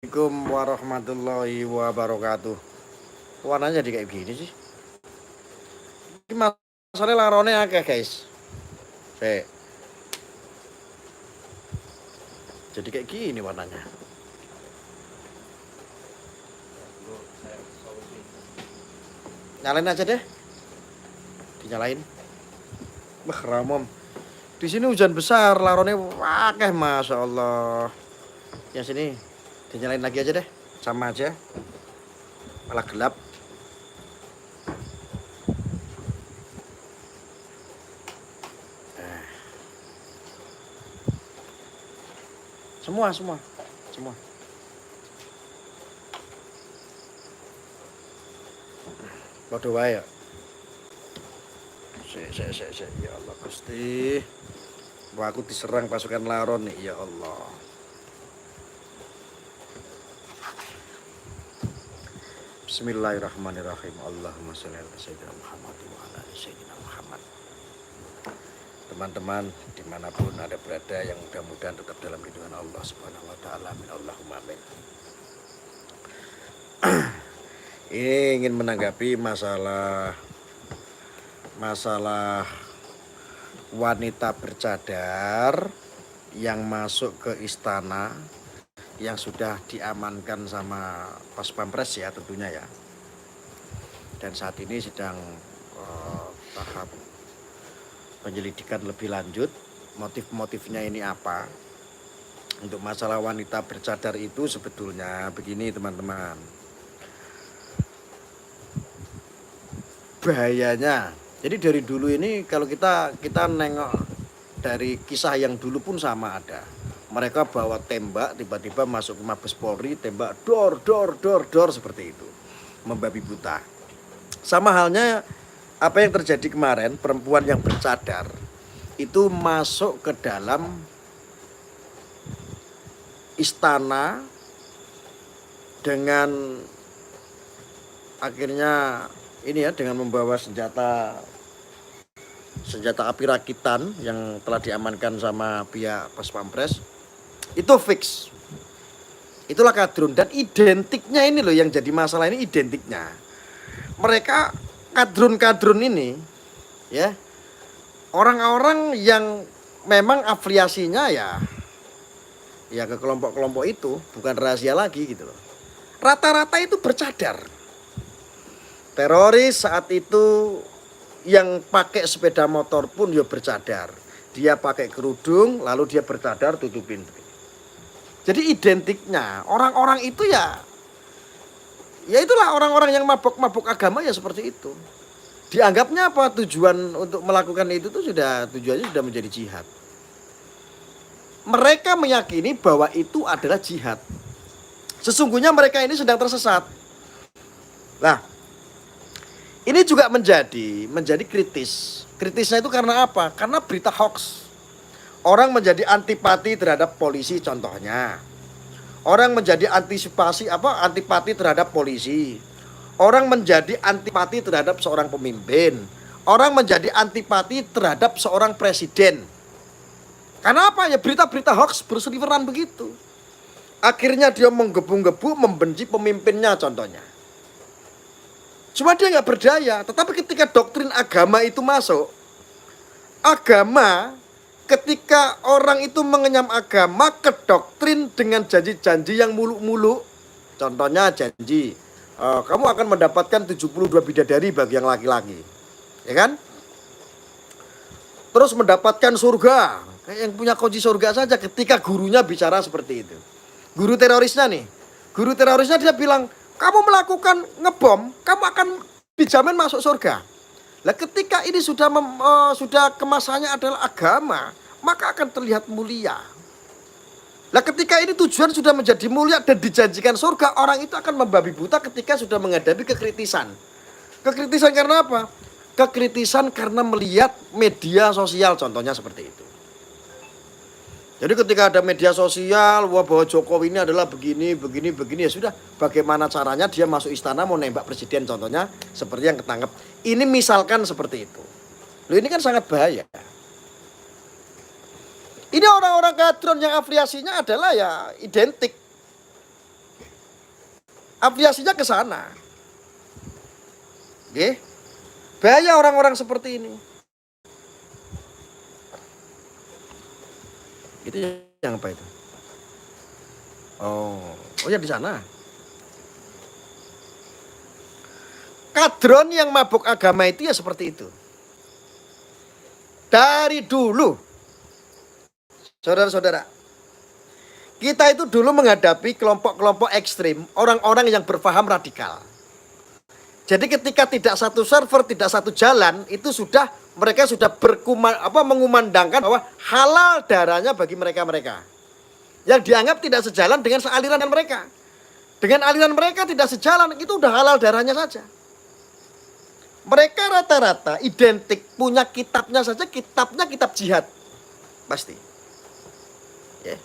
Assalamualaikum warahmatullahi wabarakatuh. Warnanya jadi kayak gini sih. Ini masalahnya larone akeh guys. Jadi kayak gini warnanya. Nyalain aja deh. Dinyalain. Wah ramom. Di sini hujan besar, larone akeh masya Allah. Yang sini dinyalain lagi aja deh. Sama aja. Malah gelap. Semua. Waduh wae ya. Ya Allah Gusti. Wah aku diserang pasukan laron nih ya Allah. Bismillahirrahmanirrahim. Allahumma sholli ala sayyidina Muhammad wa ala ali sayyidina Muhammad. Teman-teman dimanapun ada berada yang mudah-mudahan tetap dalam lindungan Allah Subhanahu wa taala. Amin Allahumma amin. Ini ingin menanggapi masalah wanita bercadar yang masuk ke istana yang sudah diamankan sama Pas Pampres ya tentunya ya. Dan saat ini sedang tahap penyelidikan lebih lanjut, motif-motifnya ini apa. Untuk masalah wanita bercadar itu sebetulnya begini teman-teman. Bahayanya. Jadi dari dulu ini kalau kita nengok dari kisah yang dulu pun sama ada. Mereka bawa tembak tiba-tiba masuk ke Mabes Polri, tembak dor seperti itu. Membabi buta. Sama halnya apa yang terjadi kemarin, perempuan yang bercadar itu masuk ke dalam istana dengan akhirnya ini ya dengan membawa senjata api rakitan yang telah diamankan sama pihak Pas Pampres. Itu fix. Itulah kadrun dan identiknya ini loh yang jadi masalah ini identiknya. Mereka kadrun ini ya orang-orang yang memang afiliasinya ya ke kelompok-kelompok itu, bukan rahasia lagi gitu loh. Rata-rata itu bercadar. Teroris saat itu yang pakai sepeda motor pun dia bercadar. Dia pakai kerudung lalu dia bercadar tutupin. Jadi identiknya orang-orang itu ya itulah orang-orang yang mabuk agama ya seperti itu. Dianggapnya apa tujuan untuk melakukan itu tuh tujuannya sudah menjadi jihad. Mereka meyakini bahwa itu adalah jihad. Sesungguhnya mereka ini sedang tersesat. Nah, ini juga menjadi kritis. Kritisnya itu karena apa? Karena berita hoax. Orang menjadi antipati terhadap polisi contohnya. Orang menjadi antipati terhadap polisi. Orang menjadi antipati terhadap seorang pemimpin. Orang menjadi antipati terhadap seorang presiden. Karena apa ya? Berita-berita hoax berseliweran begitu. Akhirnya dia menggebu-gebu membenci pemimpinnya contohnya. Cuma dia nggak berdaya. Tetapi ketika doktrin agama itu masuk, agama ketika orang itu mengenyam agama ke doktrin dengan janji-janji yang muluk-muluk. Contohnya janji, kamu akan mendapatkan 72 bidadari bagi yang laki-laki. Ya kan? Terus mendapatkan surga. Kayak yang punya kunci surga saja ketika gurunya bicara seperti itu. Guru terorisnya dia bilang, kamu melakukan ngebom, kamu akan dijamin masuk surga. Lah ketika ini sudah kemasannya adalah agama, maka akan terlihat mulia. Lah ketika ini tujuan sudah menjadi mulia dan dijanjikan surga, orang itu akan membabi buta ketika sudah menghadapi kekritisan. Kekritisan karena apa? Kekritisan karena melihat media sosial contohnya seperti itu. Jadi ketika ada media sosial, bahwa Jokowi ini adalah begini ya sudah. Bagaimana caranya dia masuk istana mau nembak presiden contohnya seperti yang ketangkep. Ini misalkan seperti itu. Loh ini kan sangat bahaya. Ini orang-orang kadrun yang afiliasinya adalah ya identik. Afiliasinya ke sana. Oke. Bahaya orang-orang seperti ini. Itu yang apa itu? Oh ya di sana. Kadron yang mabuk agama itu ya seperti itu. Dari dulu, saudara-saudara, kita itu dulu menghadapi kelompok-kelompok ekstrim, orang-orang yang berpaham radikal. Jadi ketika tidak satu server, tidak satu jalan, itu mereka sudah mengumandangkan bahwa halal darahnya bagi mereka-mereka yang dianggap tidak sejalan dengan aliran mereka. Dengan aliran mereka tidak sejalan, itu udah halal darahnya saja. Mereka rata-rata identik punya kitabnya saja, kitabnya kitab jihad. Pasti. Ya.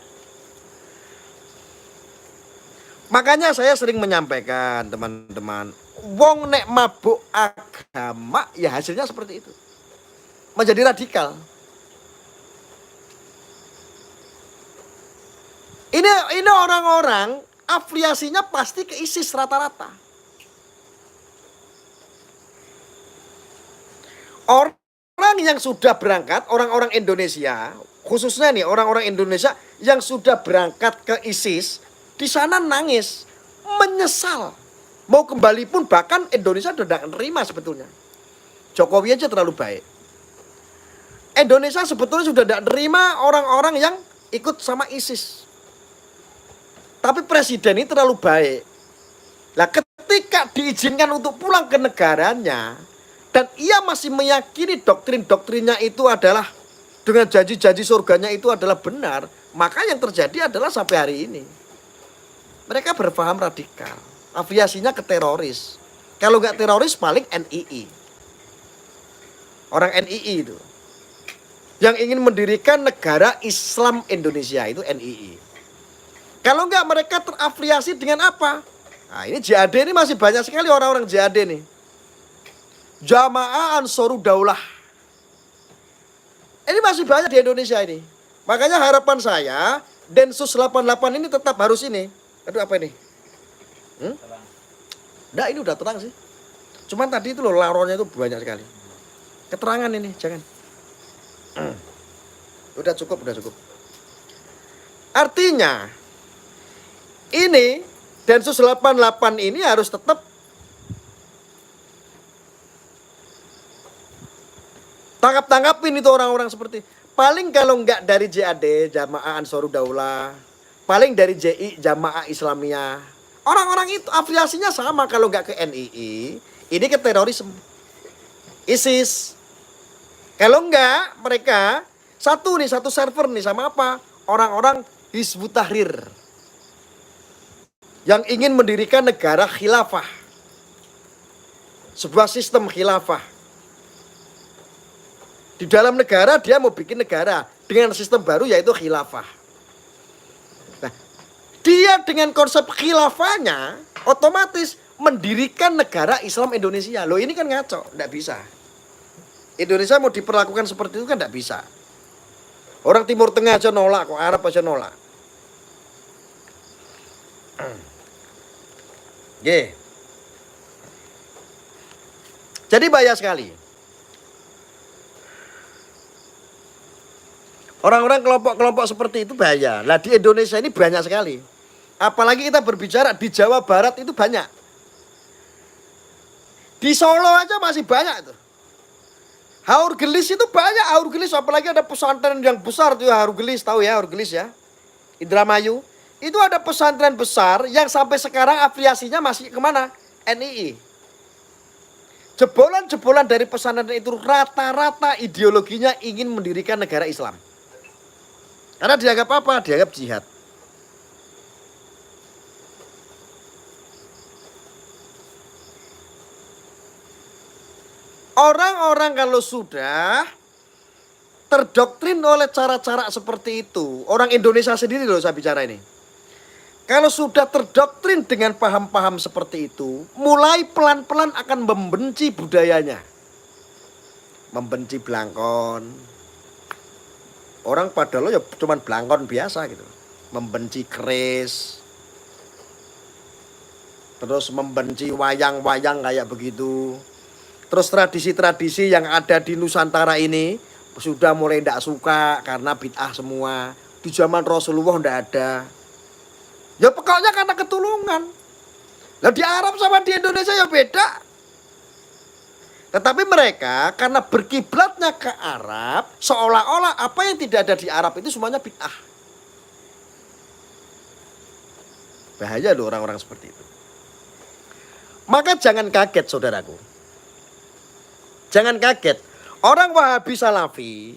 Makanya saya sering menyampaikan teman-teman, wong nek mabuk agama ya hasilnya seperti itu. Menjadi radikal. Ini orang-orang afiliasinya pasti ke ISIS rata-rata. Orang yang sudah berangkat, orang-orang Indonesia, khususnya nih orang-orang Indonesia yang sudah berangkat ke ISIS, di sana nangis, menyesal. Mau kembali pun bahkan Indonesia sudah tidak menerima sebetulnya. Jokowi aja terlalu baik. Indonesia sebetulnya sudah tidak menerima orang-orang yang ikut sama ISIS. Tapi presiden ini terlalu baik. Nah ketika diizinkan untuk pulang ke negaranya, dan ia masih meyakini doktrin-doktrinnya itu adalah dengan janji-janji surganya itu adalah benar, maka yang terjadi adalah sampai hari ini mereka berpaham radikal, afiliasinya ke teroris. Kalau nggak teroris paling NII, orang NII itu yang ingin mendirikan negara Islam Indonesia itu NII. Kalau nggak mereka terafiliasi dengan apa? Nah ini JAD ini masih banyak sekali orang-orang JAD nih. Jamaah Ansarud Daulah. Ini masih banyak di Indonesia ini. Makanya harapan saya Densus 88 ini tetap harus ini. Aduh apa ini? Nah ini udah terang sih. Cuman tadi itu loh laronnya itu banyak sekali. Keterangan ini jangan. Udah cukup. Artinya ini Densus 88 ini harus tetap tangkap-tangkapin itu orang-orang seperti. Paling kalau enggak dari JAD, Jamaah Ansarud Daulah, paling dari JI, Jamaah Islamiyah. Orang-orang itu afiliasinya sama, kalau enggak ke NII, ini ke terorisme. ISIS. Kalau enggak mereka satu server nih sama apa? Orang-orang Hizbut Tahrir yang ingin mendirikan negara khilafah. Sebuah sistem khilafah. Di dalam negara dia mau bikin negara dengan sistem baru yaitu khilafah. Nah, dia dengan konsep khilafahnya otomatis mendirikan negara Islam Indonesia. Loh ini kan ngaco, tidak bisa. Indonesia mau diperlakukan seperti itu kan tidak bisa. Orang Timur Tengah aja nolak, kok Arab aja nolak. Jadi bahaya sekali. Orang-orang kelompok-kelompok seperti itu bahaya. Nah di Indonesia ini banyak sekali. Apalagi kita berbicara di Jawa Barat itu banyak. Di Solo aja masih banyak itu. Haur Gelis itu banyak. Haur Gelis apalagi ada pesantren yang besar tuh Haur Gelis, tahu ya Haur Gelis ya. Indramayu. Itu ada pesantren besar yang sampai sekarang afiliasinya masih kemana? NII. Jebolan-jebolan dari pesantren itu rata-rata ideologinya ingin mendirikan negara Islam. Karena dianggap apa? Dianggap jihad. Orang-orang kalau sudah terdoktrin oleh cara-cara seperti itu, orang Indonesia sendiri loh saya bicara ini. Kalau sudah terdoktrin dengan paham-paham seperti itu, mulai pelan-pelan akan membenci budayanya. Membenci belangkon. Orang padahal ya cuman belangkon biasa gitu. Membenci keris. terus membenci wayang-wayang kayak begitu. Terus tradisi-tradisi yang ada di Nusantara ini sudah mulai tidak suka karena bid'ah semua. Di zaman Rasulullah tidak ada. Ya pokoknya karena ketulungan. Lah di Arab sama di Indonesia ya beda. Tetapi mereka karena berkiblatnya ke Arab, seolah-olah apa yang tidak ada di Arab itu semuanya bid'ah. Bahaya loh orang-orang seperti itu. Maka jangan kaget saudaraku. Jangan kaget. Orang Wahabi Salafi,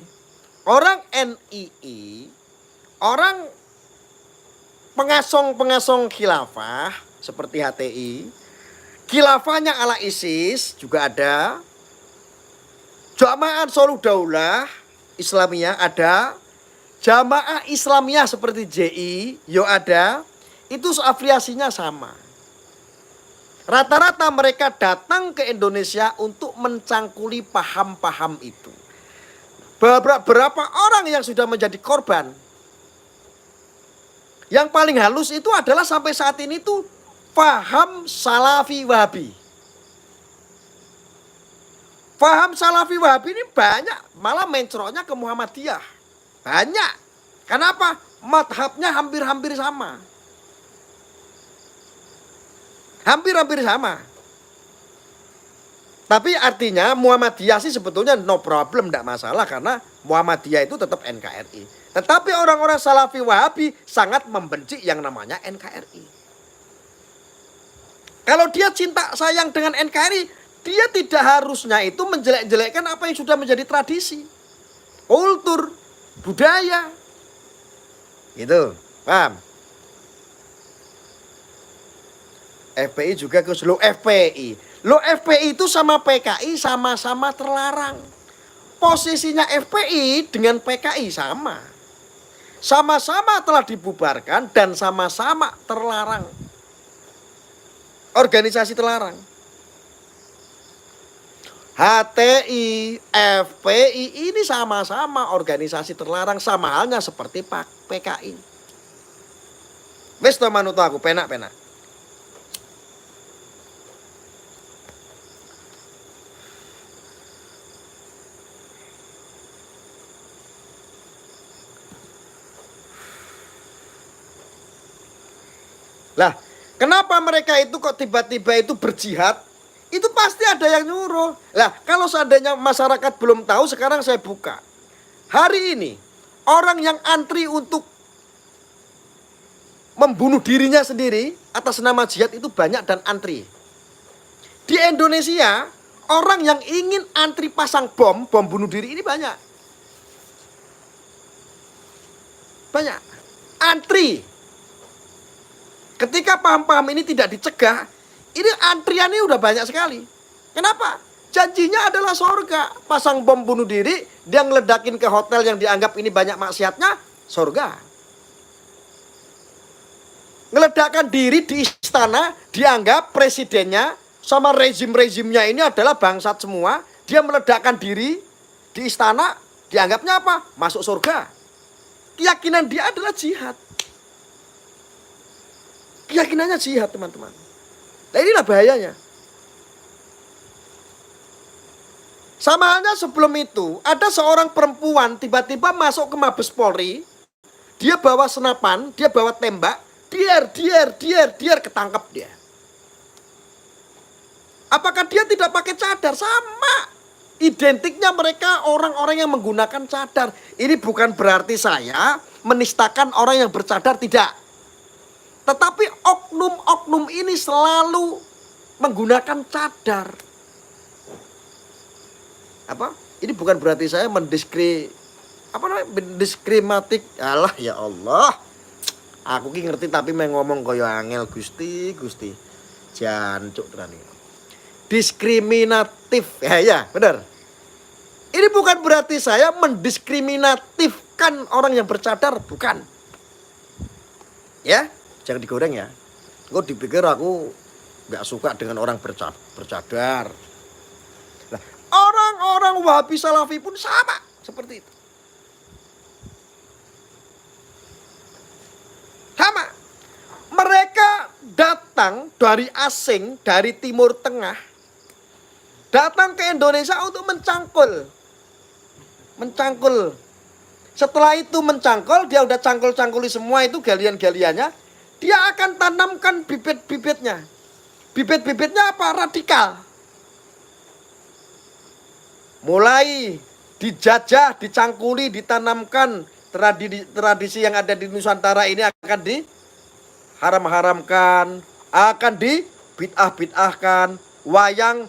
orang NII, orang pengasong-pengasong khilafah seperti HTI, khilafahnya ala ISIS juga ada, Jamaah Ansarud Daulah Islamiyah ada, Jamaah Islamiyah seperti JI, yo ada, itu afiliasinya sama. Rata-rata mereka datang ke Indonesia untuk mencangkuli paham-paham itu. Beberapa orang yang sudah menjadi korban. Yang paling halus itu adalah sampai saat ini tuh paham Salafi Wahabi. Paham Salafi Wahabi ini banyak, malah mencrotnya ke Muhammadiyah. Banyak. Kenapa? Madhabnya hampir-hampir sama. Hampir-hampir sama. Tapi artinya Muhammadiyah sih sebetulnya no problem, tidak masalah karena Muhammadiyah itu tetap NKRI. Tetapi orang-orang Salafi Wahabi sangat membenci yang namanya NKRI. Kalau dia cinta sayang dengan NKRI, dia tidak harusnya itu menjelek-jelekkan apa yang sudah menjadi tradisi, kultur, budaya. Gitu, paham? FPI juga ke lo FPI. Lo FPI itu sama PKI sama-sama terlarang. Posisinya FPI dengan PKI sama. Sama-sama telah dibubarkan dan sama-sama terlarang. Organisasi terlarang. HTI, FPI ini sama-sama organisasi terlarang, sama halnya seperti PKI. Wes to manut aku penak-penak. Lah, kenapa mereka itu kok tiba-tiba itu berjihad? Itu pasti ada yang nyuruh. Lah, kalau seandainya masyarakat belum tahu, sekarang saya buka. Hari ini, orang yang antri untuk membunuh dirinya sendiri atas nama jihad itu banyak dan antri. Di Indonesia, orang yang ingin antri pasang bom bunuh diri ini banyak. Banyak. Antri. Ketika paham-paham ini tidak dicegah, ini antriannya udah banyak sekali. Kenapa? Janjinya adalah surga. Pasang bom bunuh diri, dia ngeledakin ke hotel yang dianggap ini banyak maksiatnya, surga. Ngeledakan diri di istana, dianggap presidennya sama rezim-rezimnya ini adalah bangsat semua. Dia meledakkan diri di istana, dianggapnya apa? Masuk surga. Keyakinan dia adalah jihad. Keyakinannya jihad, teman-teman. Nah, inilah bahayanya. Sama halnya sebelum itu, ada seorang perempuan tiba-tiba masuk ke Mabes Polri. Dia bawa senapan, dia bawa tembak. Diar, ketangkep dia. Apakah dia tidak pakai cadar? Sama. Identiknya mereka orang-orang yang menggunakan cadar. Ini bukan berarti saya menistakan orang yang bercadar, tidak. Tetapi oknum-oknum ini selalu menggunakan cadar. Apa? Ini bukan berarti saya mendiskriminatif. Alah ya Allah. Aku ki ngerti tapi mau ngomong kaya angel Gusti. Jancuk tenan iki. Diskriminatif. Ya, benar. Ini bukan berarti saya mendiskriminatifkan orang yang bercadar, bukan. Ya. Jangan digoreng ya. Kok dipikir aku gak suka dengan orang bercadar. Nah, orang-orang Wahabi Salafi pun sama seperti itu. Sama. Mereka datang dari asing, dari Timur Tengah, datang ke Indonesia untuk mencangkul. Setelah itu mencangkul, dia udah cangkul-cangkuli semua itu galian-galiannya, dia akan tanamkan bibit-bibitnya. Bibit-bibitnya apa? Radikal. Mulai dijajah, dicangkuli, ditanamkan tradisi yang ada di Nusantara ini akan diharam-haramkan, akan dibid'ah-bid'ahkan, wayang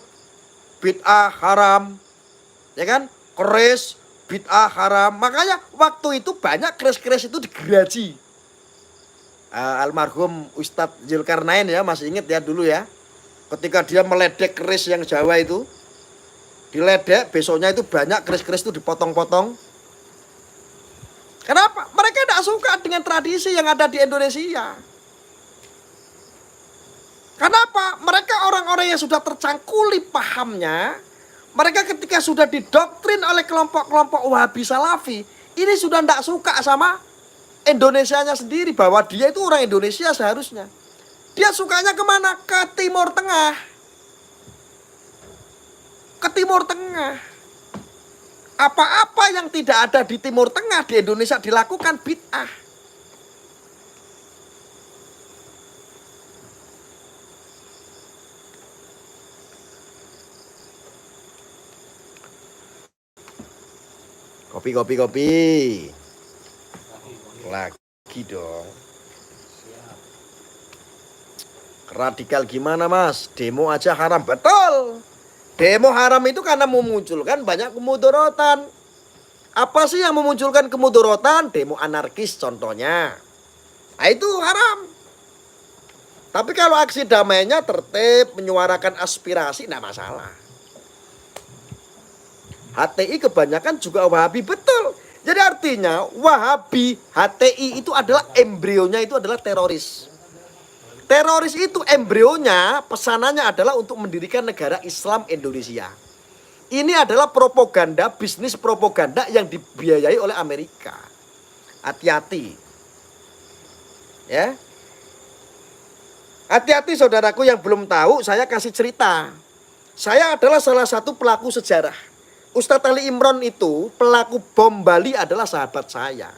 bid'ah haram, ya kan? Keris bid'ah haram. Makanya waktu itu banyak keris-keris itu digeraji. Almarhum Ustadz Zulkarnain ya, masih ingat ya dulu ya, ketika dia meledek keris yang Jawa itu, diledek, besoknya itu banyak keris-keris itu dipotong-potong. Kenapa? Mereka tidak suka dengan tradisi yang ada di Indonesia. Kenapa? Mereka orang-orang yang sudah tercangkuli pahamnya. Mereka ketika sudah didoktrin oleh kelompok-kelompok Wahabi Salafi, ini sudah tidak suka sama Indonesianya sendiri, bahwa dia itu orang Indonesia seharusnya. Dia sukanya kemana? Ke Timur Tengah. Ke Timur Tengah. Apa-apa yang tidak ada di Timur Tengah di Indonesia dilakukan bid'ah. Kopi. Lagi dong. Radikal gimana mas? Demo aja haram. Betul. Demo haram itu karena memunculkan banyak kemudorotan. Apa sih yang memunculkan kemudorotan? Demo anarkis contohnya. Nah itu haram. Tapi kalau aksi damainya tertib, menyuarakan aspirasi, tidak masalah. HTI kebanyakan juga Wahabi, betul. Jadi artinya Wahabi, HTI itu adalah embrionya itu adalah teroris. Teroris itu embrionya, pesanannya adalah untuk mendirikan negara Islam Indonesia. Ini adalah propaganda, bisnis propaganda yang dibiayai oleh Amerika. Hati-hati. Ya. Hati-hati saudaraku yang belum tahu, saya kasih cerita. Saya adalah salah satu pelaku sejarah. Ustadz Ali Imron itu, pelaku bom Bali adalah sahabat saya.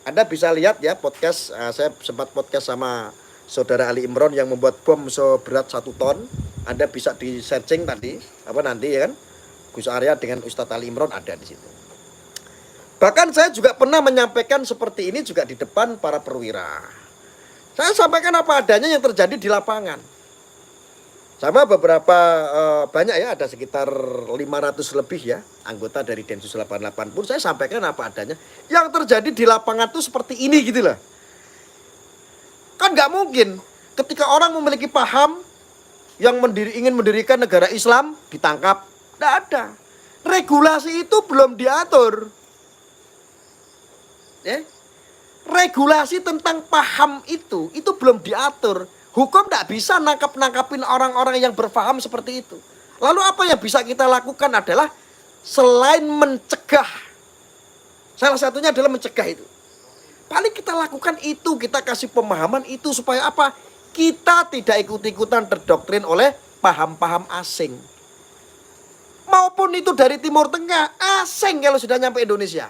Anda bisa lihat ya podcast, saya sempat podcast sama Saudara Ali Imron yang membuat bom seberat 1 ton. Anda bisa di searching tadi, nanti ya kan, Gus Arya dengan Ustadz Ali Imron ada di situ. Bahkan saya juga pernah menyampaikan seperti ini juga di depan para perwira. Saya sampaikan apa adanya yang terjadi di lapangan. Sama beberapa banyak ya, ada sekitar 500 lebih ya anggota dari Densus 88 pun saya sampaikan apa adanya. Yang terjadi di lapangan tuh seperti ini gitu lah. Kan nggak mungkin ketika orang memiliki paham yang ingin mendirikan negara Islam ditangkap. Nggak ada. Regulasi itu belum diatur. Ya? Regulasi tentang paham itu belum diatur. Hukum tidak bisa nangkapin orang-orang yang berpaham seperti itu. Lalu apa yang bisa kita lakukan adalah selain mencegah. Salah satunya adalah mencegah itu. Paling kita lakukan itu, kita kasih pemahaman itu supaya apa? Kita tidak ikut-ikutan terdoktrin oleh paham-paham asing. Maupun itu dari Timur Tengah, asing kalau sudah nyampe Indonesia.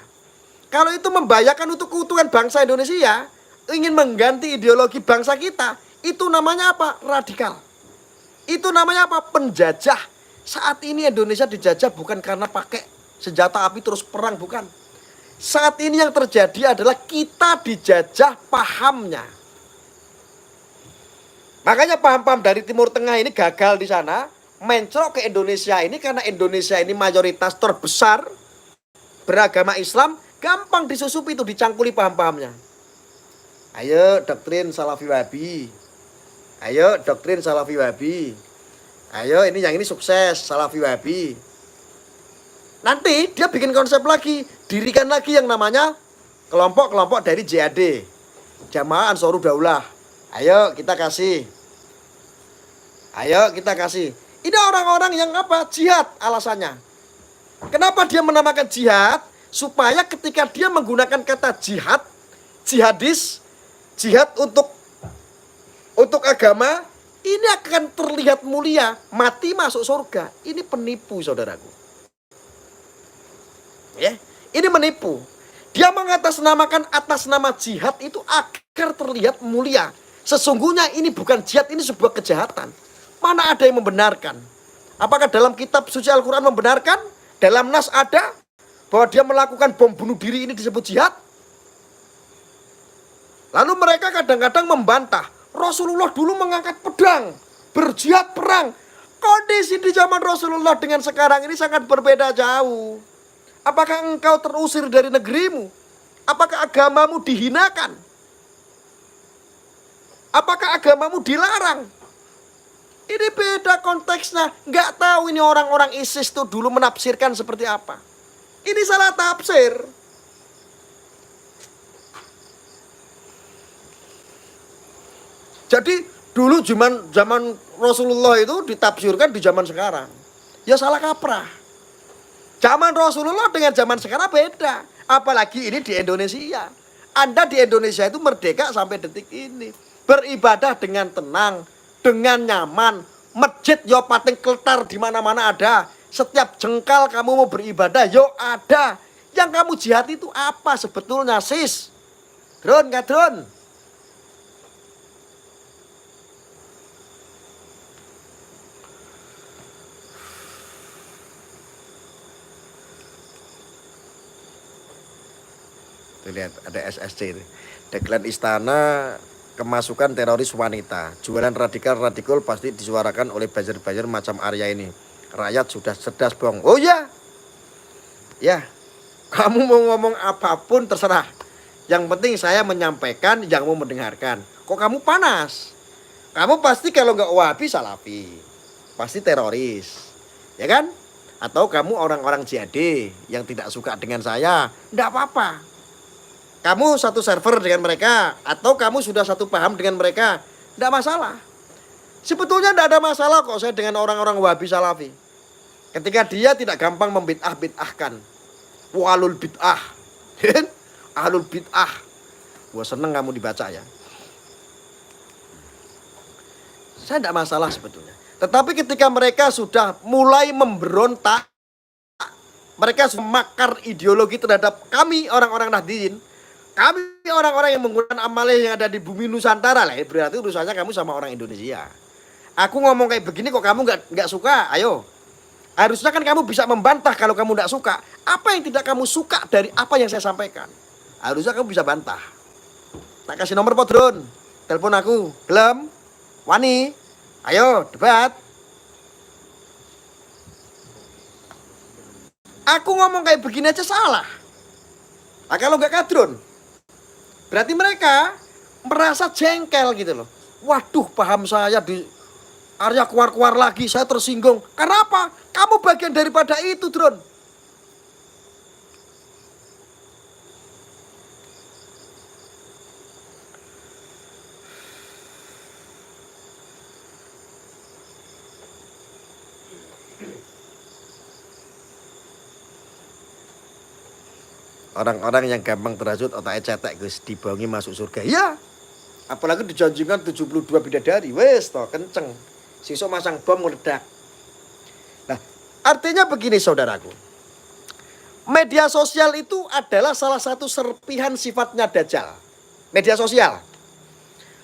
Kalau itu membahayakan untuk keutuhan bangsa Indonesia, ingin mengganti ideologi bangsa kita, itu namanya apa? Radikal. Itu namanya apa? Penjajah. Saat ini Indonesia dijajah bukan karena pakai senjata api terus perang, bukan. Saat ini yang terjadi adalah kita dijajah pahamnya. Makanya paham-paham dari Timur Tengah ini gagal di sana, mencrok ke Indonesia ini karena Indonesia ini mayoritas terbesar beragama Islam, gampang disusupi itu, dicangkuli paham-pahamnya. Ayo doktrin Salafi Wahabi. Ayo doktrin Salafi Wahabi. Ayo ini yang ini sukses Salafi Wahabi. Nanti dia bikin konsep lagi, dirikan lagi yang namanya kelompok-kelompok dari JAD, Jamaah Ansarud Daulah. Ayo kita kasih. Ini orang-orang yang apa? Jihad alasannya. Kenapa dia menamakan jihad? Supaya ketika dia menggunakan kata jihad, jihadis, jihad untuk Untuk agama ini akan terlihat mulia, mati masuk surga. Ini penipu saudaraku. Ya, ini menipu. Dia mengatasnamakan atas nama jihad itu agar terlihat mulia. Sesungguhnya ini bukan jihad, ini sebuah kejahatan. Mana ada yang membenarkan? Apakah dalam kitab suci Al-Quran membenarkan? Dalam nas ada bahwa dia melakukan bom bunuh diri ini disebut jihad? Lalu mereka kadang-kadang membantah. Rasulullah dulu mengangkat pedang, berjihad perang. Kondisi di zaman Rasulullah dengan sekarang ini sangat berbeda jauh. Apakah engkau terusir dari negerimu? Apakah agamamu dihinakan? Apakah agamamu dilarang? Ini beda konteksnya. Nggak tahu ini orang-orang ISIS tuh dulu menafsirkan seperti apa. Ini salah tafsir. Jadi dulu zaman Rasulullah itu ditafsirkan di zaman sekarang. Ya salah kaprah. Zaman Rasulullah dengan zaman sekarang beda. Apalagi ini di Indonesia. Anda di Indonesia itu merdeka sampai detik ini. Beribadah dengan tenang, dengan nyaman. Masjid yo pating keltar di mana-mana ada. Setiap jengkal kamu mau beribadah yo ada. Yang kamu jihad itu apa sebetulnya sis? Drone nggak drone? Tuh lihat ada SSC itu. Deklan istana kemasukan teroris wanita. Jualan radikal pasti disuarakan oleh buzzer-buzzer macam Arya ini. Rakyat sudah cerdas bong. Oh ya. Ya. Kamu mau ngomong apapun terserah. Yang penting saya menyampaikan, yang mau mendengarkan. Kok kamu panas? Kamu pasti kalau nggak Wahabi Salafi. Pasti teroris. Ya kan? Atau kamu orang-orang JAD yang tidak suka dengan saya. Nggak apa-apa. Kamu satu server dengan mereka, atau kamu sudah satu paham dengan mereka, tidak masalah. Sebetulnya tidak ada masalah kok saya dengan orang-orang Wahabi Salafi. Ketika dia tidak gampang membid'ah-bid'ahkan. Walul bid'ah. Ahlul bid'ah. Gua seneng kamu dibaca ya. Saya tidak masalah sebetulnya. Tetapi ketika mereka sudah mulai memberontak, mereka sudah makar ideologi terhadap kami orang-orang Nahdliyin. Kami orang-orang yang menggunakan amalih yang ada di bumi Nusantara lah. Berarti urusannya kamu sama orang Indonesia. Aku ngomong kayak begini kok kamu nggak suka? Ayo. Harusnya kan kamu bisa membantah kalau kamu nggak suka. Apa yang tidak kamu suka dari apa yang saya sampaikan? Harusnya kamu bisa bantah. Tak kasih nomor podron. Telepon aku. Gelem? Wani? Ayo debat. Aku ngomong kayak begini aja salah. Nah, kalau nggak kadron, berarti mereka merasa jengkel gitu loh. Waduh, paham saya di Arya keluar-keluar lagi, saya tersinggung. Karena apa? Kamu bagian daripada itu, Drone. Orang-orang yang gampang terhasut otaknya cetek Gus, dibohongi masuk surga. Ya. Apalagi dijanjikan 72 bidadari. Wes toh kenceng. Sisok masang bom meledak. Nah, artinya begini saudaraku. Media sosial itu adalah salah satu serpihan sifatnya Dajjal. Media sosial.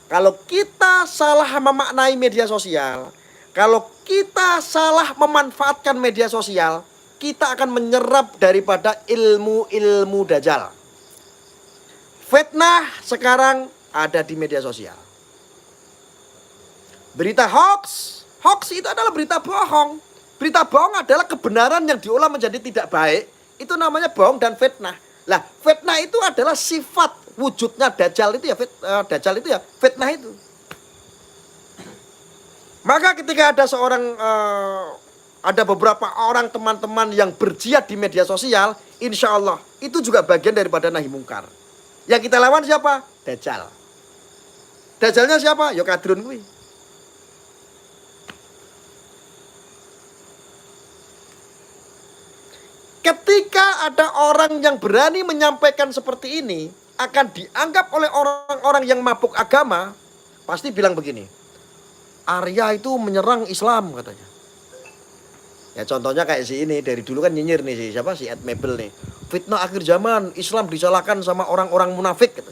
Kalau kita salah memaknai media sosial, kalau kita salah memanfaatkan media sosial, kita akan menyerap daripada ilmu-ilmu Dajjal. Fitnah sekarang ada di media sosial. Berita hoax. Hoax itu adalah berita bohong. Berita bohong adalah kebenaran yang diolah menjadi tidak baik. Itu namanya bohong dan fitnah. Lah, fitnah itu adalah sifat wujudnya Dajjal itu ya. Dajjal itu ya fitnah itu. Maka ketika ada ada beberapa orang teman-teman yang berjihad di media sosial, insya Allah itu juga bagian daripada nahi mungkar. Yang kita lawan siapa? Dajjal. Dajjalnya siapa? Ya kadrun kuwi. Ketika ada orang yang berani menyampaikan seperti ini, akan dianggap oleh orang-orang yang mabuk agama, pasti bilang begini, Arya itu menyerang Islam katanya. Ya contohnya kayak si ini, dari dulu kan nyinyir nih, siapa, si Ed Mabel nih. Fitnah akhir zaman, Islam disalahkan sama orang-orang munafik gitu.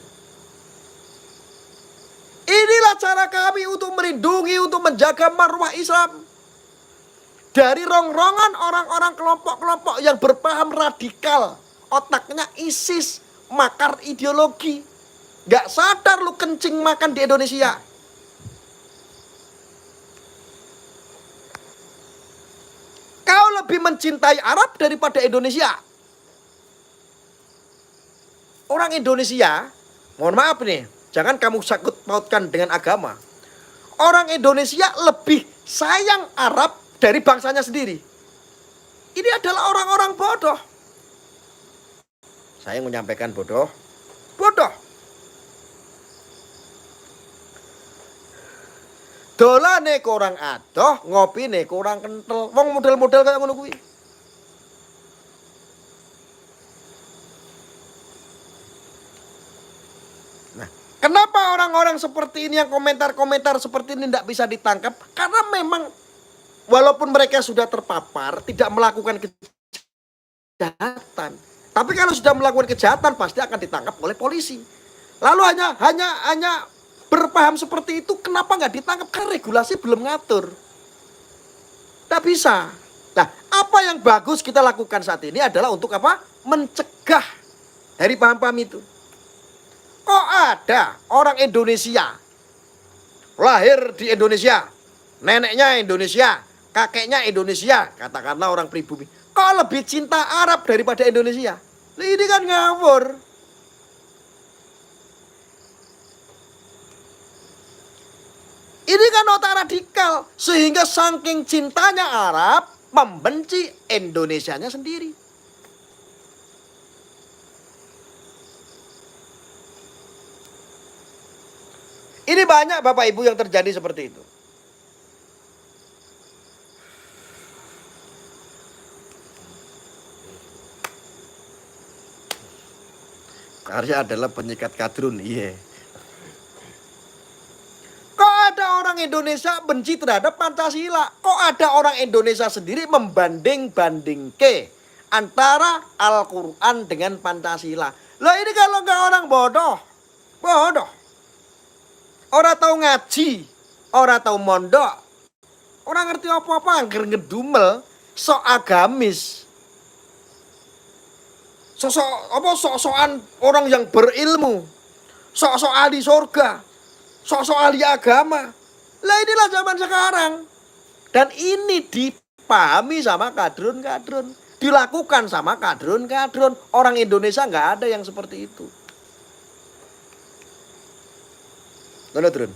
Inilah cara kami untuk melindungi, untuk menjaga marwah Islam dari rongrongan orang-orang kelompok-kelompok yang berpaham radikal. Otaknya ISIS, makar ideologi. Gak sadar lu kencing makan di Indonesia. Kau lebih mencintai Arab daripada Indonesia. Orang Indonesia, mohon maaf nih, jangan kamu sakut pautkan dengan agama. Orang Indonesia lebih sayang Arab dari bangsanya sendiri. Ini adalah orang-orang bodoh. Saya menyampaikan bodoh. Bodoh. Dolane kurang adoh, ngopine kurang kental. Wong model-model kayak ngono kuwi. Nah, kenapa orang-orang seperti ini yang komentar-komentar seperti ini tidak bisa ditangkap? Karena memang walaupun mereka sudah terpapar, tidak melakukan kejahatan. Tapi kalau sudah melakukan kejahatan pasti akan ditangkap oleh polisi. Lalu hanya berpaham seperti itu, kenapa nggak ditangkap? Karena regulasi belum ngatur. Tidak bisa. Nah, apa yang bagus kita lakukan saat ini adalah untuk apa? Mencegah dari paham-paham itu. Kok ada orang Indonesia, lahir di Indonesia, neneknya Indonesia, kakeknya Indonesia, katakanlah orang pribumi, kok lebih cinta Arab daripada Indonesia? Ini kan ngawur. Ini kan otak radikal. Sehingga saking cintanya Arab, membenci Indonesianya sendiri. Ini banyak Bapak Ibu yang terjadi seperti itu. Karya adalah penyikat kadrun, iya. Kok ada orang Indonesia benci terhadap Pancasila? Kok ada orang Indonesia sendiri membanding-bandingke antara Al-Quran dengan Pancasila? Lah ini kalau nggak orang bodoh. Bodoh. Orang tahu ngaji, orang tahu mondok, orang ngerti apa-apa, angger ngedumel, sok agamis. Sok-sokan orang yang berilmu, sok-sok ahli surga, sok-sok ahli agama. Lah inilah zaman sekarang. Dan ini dipahami sama kadrun-kadrun, dilakukan sama kadrun-kadrun. Orang Indonesia nggak ada yang seperti itu. Loh, Drun.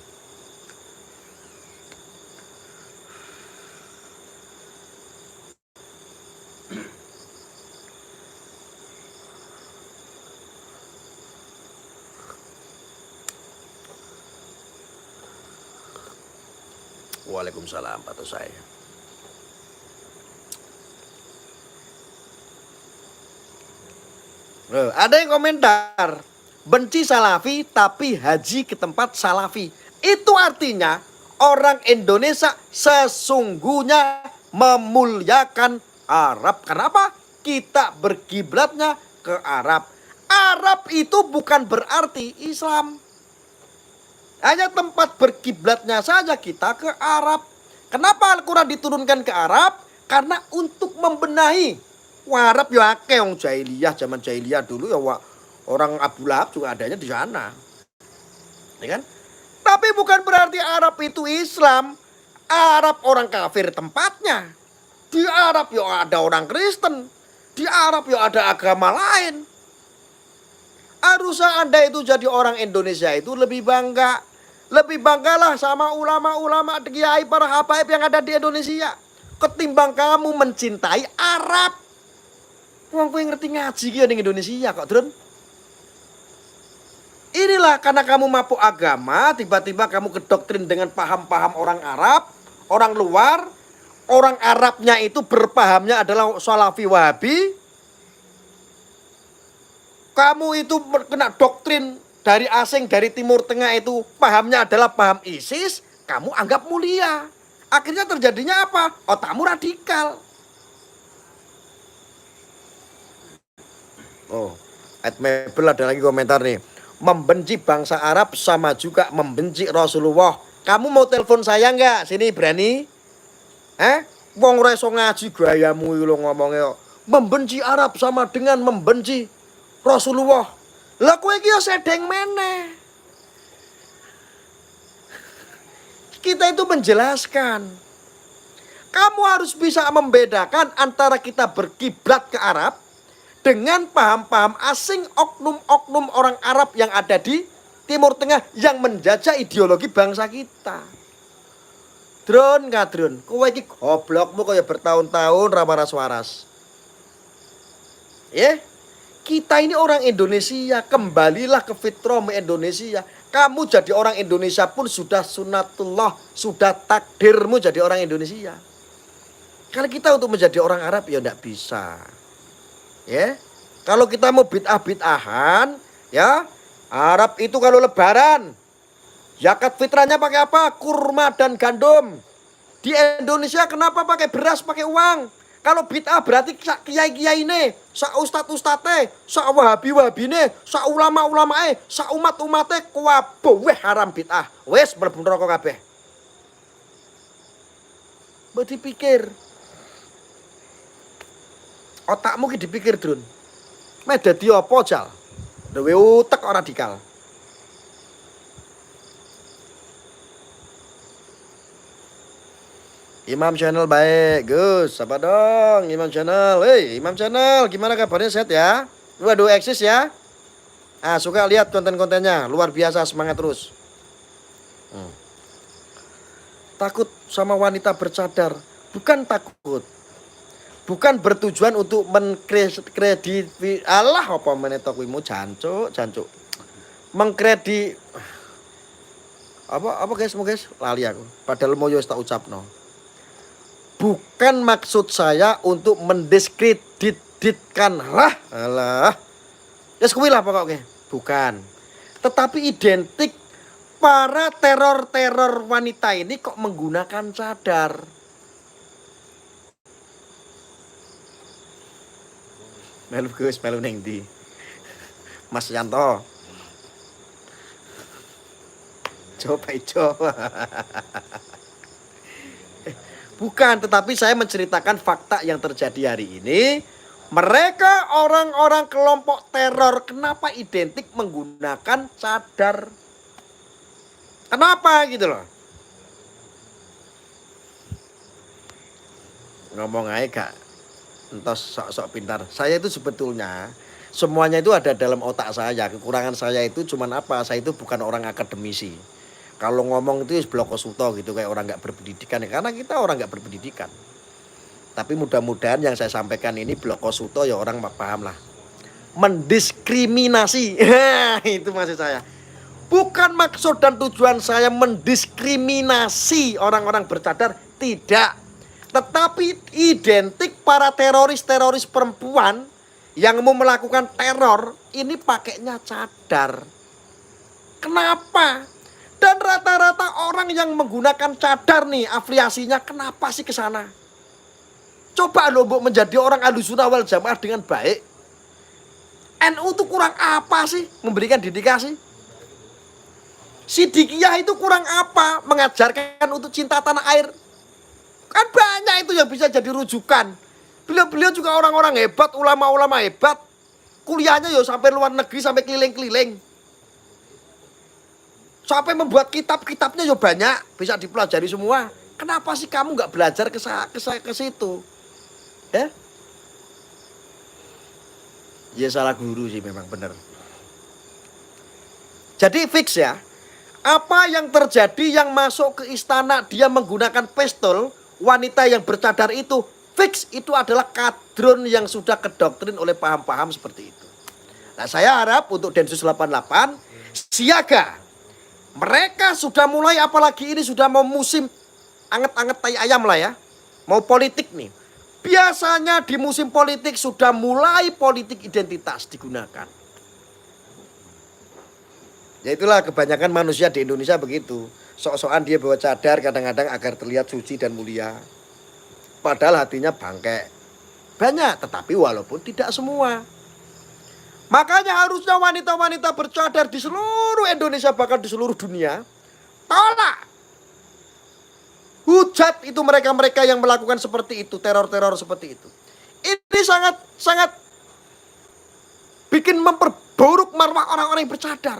Waalaikumsalam, Pak Tosai. Ada yang komentar, benci Salafi tapi haji ke tempat Salafi. Itu artinya orang Indonesia sesungguhnya memuliakan Arab. Kenapa? Kita berkiblatnya ke Arab. Arab itu bukan berarti Islam. Hanya tempat berkiblatnya saja kita ke Arab. Kenapa Al-Quran diturunkan ke Arab? Karena untuk membenahi. Arab ya akeh wong jahiliyah, zaman jahiliyah dulu ya orang Abu Lahab juga adanya di sana. Ya kan? Tapi bukan berarti Arab itu Islam. Arab orang kafir tempatnya. Di Arab ya ada orang Kristen. Di Arab ya ada agama lain. Harusnya Anda itu jadi orang Indonesia itu lebih bangga. Lebih banggalah sama ulama-ulama kiai para habaib yang ada di Indonesia. Ketimbang kamu mencintai Arab. Wong kowe ngerti ngaji ki ning Indonesia kok, Drun. Inilah karena kamu mabuk agama, tiba-tiba kamu kedoktrin dengan paham-paham orang Arab, orang luar. Orang Arabnya itu berpahamnya adalah Salafi Wahabi. Kamu itu kena doktrin dari asing, dari Timur Tengah itu pahamnya adalah paham ISIS, kamu anggap mulia. Akhirnya terjadinya apa? Otakmu radikal. Oh, Mebel ada lagi komentar nih. Membenci bangsa Arab sama juga membenci Rasulullah. Kamu mau telepon saya nggak? Sini berani? Wong reso ngaji gayamu lo ngomongnya. Membenci Arab sama dengan membenci Rasulullah. Lah kowe iki sedeng meneh. Kita itu menjelaskan. Kamu harus bisa membedakan antara kita berkiblat ke Arab dengan paham-paham asing, oknum-oknum orang Arab yang ada di Timur Tengah yang menjajah ideologi bangsa kita. Drone nggak drone? Kowe iki goblokmu kaya bertahun-tahun ra waras-waras. Ya, kita ini orang Indonesia, kembalilah ke fitrah Indonesia. Kamu jadi orang Indonesia pun sudah sunatullah, sudah takdirmu jadi orang Indonesia. Kalau kita untuk menjadi orang Arab ya enggak bisa. Ya. Kalau kita mau bid'ah-bid'ahan, ya, Arab itu kalau lebaran zakat fitrahnya pakai apa? Kurma dan gandum. Di Indonesia kenapa pakai beras, pakai uang? Kalau bid'ah berarti sak kiai-kiai ini, sak ustad-ustate, sak wahabi-wahabine, sak ulama-ulamae, sak umat-umate kabeh haram bid'ah. Wes mlebu neraka kabeh. Mbok dipikir. Otakmu ki dipikir, Drun. Mek dadi apa, Jal? Duwe utek ora radikal. Imam Channel baik, Gus. Apa dong Imam Channel? Hei, Imam Channel, gimana kabarnya, sehat ya? Waduh, eksis ya? Suka lihat konten-kontennya, luar biasa, semangat terus. Takut sama wanita bercadar, bukan takut. Bukan bertujuan untuk mengkredit Allah apa menetok wimu jancuk. Mengkredit apa guys, lali aku. Padahal mau yo tak ucapno. Bukan maksud saya untuk mendiskreditkan alah. Wis kuwi lah pokoknya. Bukan. Tetapi identik para teror wanita ini kok menggunakan cadar. Melu Gus, melu ning ndi? Mas Yanto. Coba. Bukan, tetapi saya menceritakan fakta yang terjadi hari ini. Mereka orang-orang kelompok teror kenapa identik menggunakan cadar? Kenapa gitu loh? Ngomong aja gak entos sok-sok pintar. Saya itu sebetulnya semuanya itu ada dalam otak saya. Kekurangan saya itu cuman apa? Saya itu bukan orang akademisi. Kalau ngomong itu bloko suto gitu kayak orang nggak berpendidikan. Karena kita orang nggak berpendidikan. Tapi mudah-mudahan yang saya sampaikan ini bloko suto ya orang paham lah. Mendiskriminasi. Itu maksud saya. Bukan maksud dan tujuan saya mendiskriminasi orang-orang bercadar. Tidak. Tetapi identik para teroris perempuan yang mau melakukan teror ini pakainya cadar. Kenapa? Dan rata-rata orang yang menggunakan cadar nih afiliasinya kenapa sih ke sana? Coba lo Mbok menjadi orang Ahlussunnah wal Jamaah dengan baik. NU itu kurang apa sih memberikan dedikasi? Sidikiyah itu kurang apa mengajarkan untuk cinta tanah air? Kan banyak itu yang bisa jadi rujukan. Beliau juga orang-orang hebat, ulama-ulama hebat. Kuliahnya ya sampai luar negeri, sampai keliling-keliling. Sampai membuat kitab-kitabnya ya banyak, bisa dipelajari semua. Kenapa sih kamu nggak belajar ke situ? Ya? Ya salah guru sih memang benar. Jadi fix ya. Apa yang terjadi yang masuk ke istana dia menggunakan pistol, wanita yang bercadar itu fix itu adalah kadrun yang sudah kedoktrin oleh paham-paham seperti itu. Nah, saya harap untuk Densus 88 siaga. Mereka sudah mulai, apalagi ini sudah mau musim anget-anget tai ayam lah ya. Mau politik nih. Biasanya di musim politik sudah mulai politik identitas digunakan. Ya itulah kebanyakan manusia di Indonesia begitu. Sok-sokan dia bawa cadar kadang-kadang agar terlihat suci dan mulia. Padahal hatinya bangke. Banyak, tetapi walaupun tidak semua. Makanya harusnya wanita-wanita bercadar di seluruh Indonesia bahkan di seluruh dunia tolak. Hujat itu mereka-mereka yang melakukan seperti itu, teror-teror seperti itu. Ini sangat bikin memperburuk marwah orang-orang yang bercadar.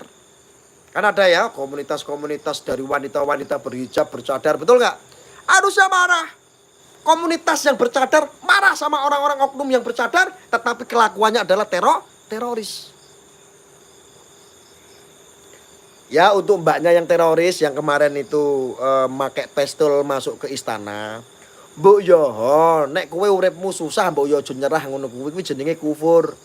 Kan ada ya komunitas-komunitas dari wanita-wanita berhijab, bercadar, betul nggak? Harusnya marah. Komunitas yang bercadar marah sama orang-orang oknum yang bercadar, tetapi kelakuannya adalah teroris. Ya untuk mbaknya yang teroris yang kemarin itu make pistol masuk ke istana. Mbok yo, nek kowe uripmu susah mbok yo aja nyerah ngono kuwi jenenge kufur.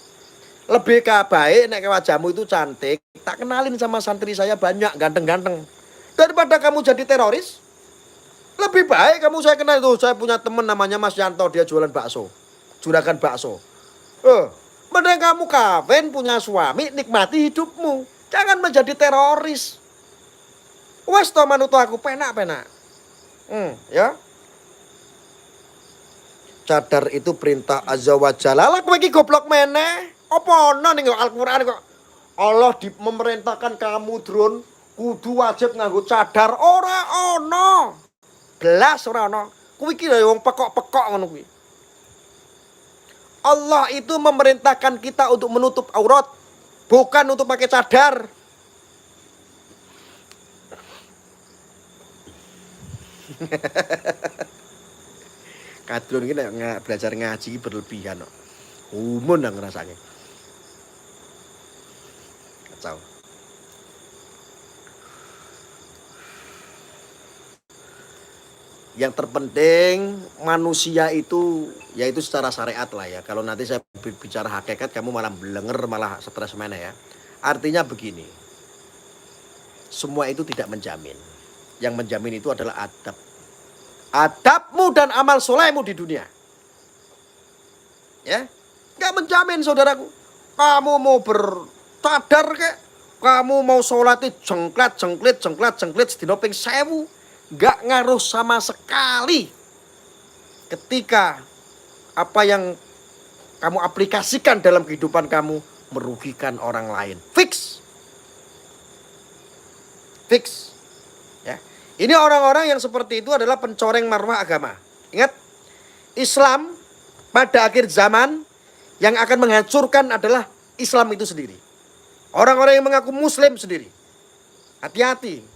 Lebih baik nek wajahmu itu cantik, tak kenalin sama santri saya banyak ganteng-ganteng. Daripada kamu jadi teroris, lebih baik kamu saya kenal itu. Saya punya teman namanya Mas Yanto, dia jualan bakso. Juragan bakso. Mending kamu kawin punya suami, nikmati hidupmu. Jangan menjadi teroris. Wes to manut aku penak-penak. Ya. Cadar itu perintah azza wa jalla. Lah kowe iki goblok meneh. Apa ana ning Al-Qur'an kok Allah memerintahkan kamu drone kudu wajib nganggo cadar. Ora ana. Belas ora ana. Kuwi iki lho wong pekok-pekok ngono kuwi. Allah itu memerintahkan kita untuk menutup aurat, bukan untuk pakai cadar. Kadrun ini belajar ngaji berlebihan kok. Umun nang ngrasake. Kacau. Yang terpenting manusia itu yaitu secara syariat lah ya. Kalau nanti saya bicara hakikat kamu malah belenger malah stres mana ya. Artinya begini. Semua itu tidak menjamin. Yang menjamin itu adalah adab. Adabmu dan amal solehmu di dunia. Ya. Gak menjamin saudaraku. Kamu mau bercadar kek. Kamu mau sholatnya jengklat sedina ping 1000. Gak ngaruh sama sekali ketika apa yang kamu aplikasikan dalam kehidupan kamu merugikan orang lain. Fix. Ya. Ini orang-orang yang seperti itu adalah pencoreng marwah agama. Ingat, Islam pada akhir zaman yang akan menghancurkan adalah Islam itu sendiri. Orang-orang yang mengaku Muslim sendiri. Hati-hati.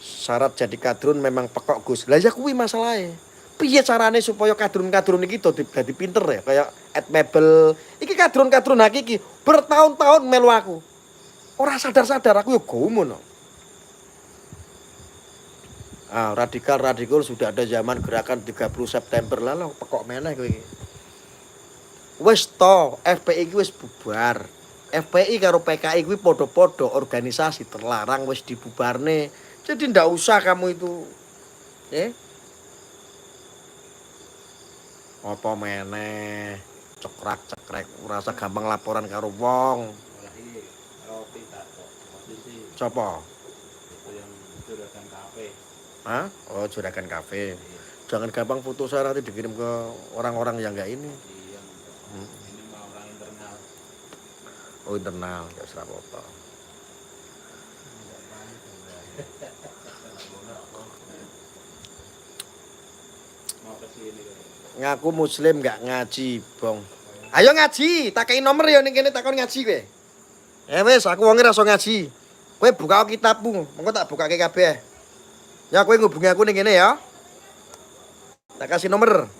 Syarat jadi kadrun memang pekok Gus. Lah ya kuwi masalahe. Piye carane supaya kadrun-kadrun iki dadi pinter ya kayak Ed Mabel. Iki kadrun-kadrun hakiki bertahun-tahun melu aku. Ora sadar-sadar aku yo gomo. Radikal sudah ada zaman gerakan 30 September lalu pekok meneh kowe iki. Wis to, FPI iki wis bubar. FPI karo PKI kuwi padha-padha organisasi terlarang wis dibubarne. Jadi ndak usah kamu itu. Apa meneh? Cekrek rasa gampang laporan karo wong. Coba. Itu yang juragan kafe. Hah? Oh, juragan kafe. Jangan gampang foto saya nanti dikirim ke orang-orang yang enggak ini. Ini mau orang internal. Oh, internal, enggak usah apa-apa. Ngaku muslim gak ngaji, Bong. Ayo ngaji, tak kei nomor ya ning kene takon ngaji kowe. Wis aku wonge rasa ngaji. Kowe buka kitabmu, mengko tak bukake kabeh. Ya kowe ngubungi aku ning kene ya. Tak kasih nomor.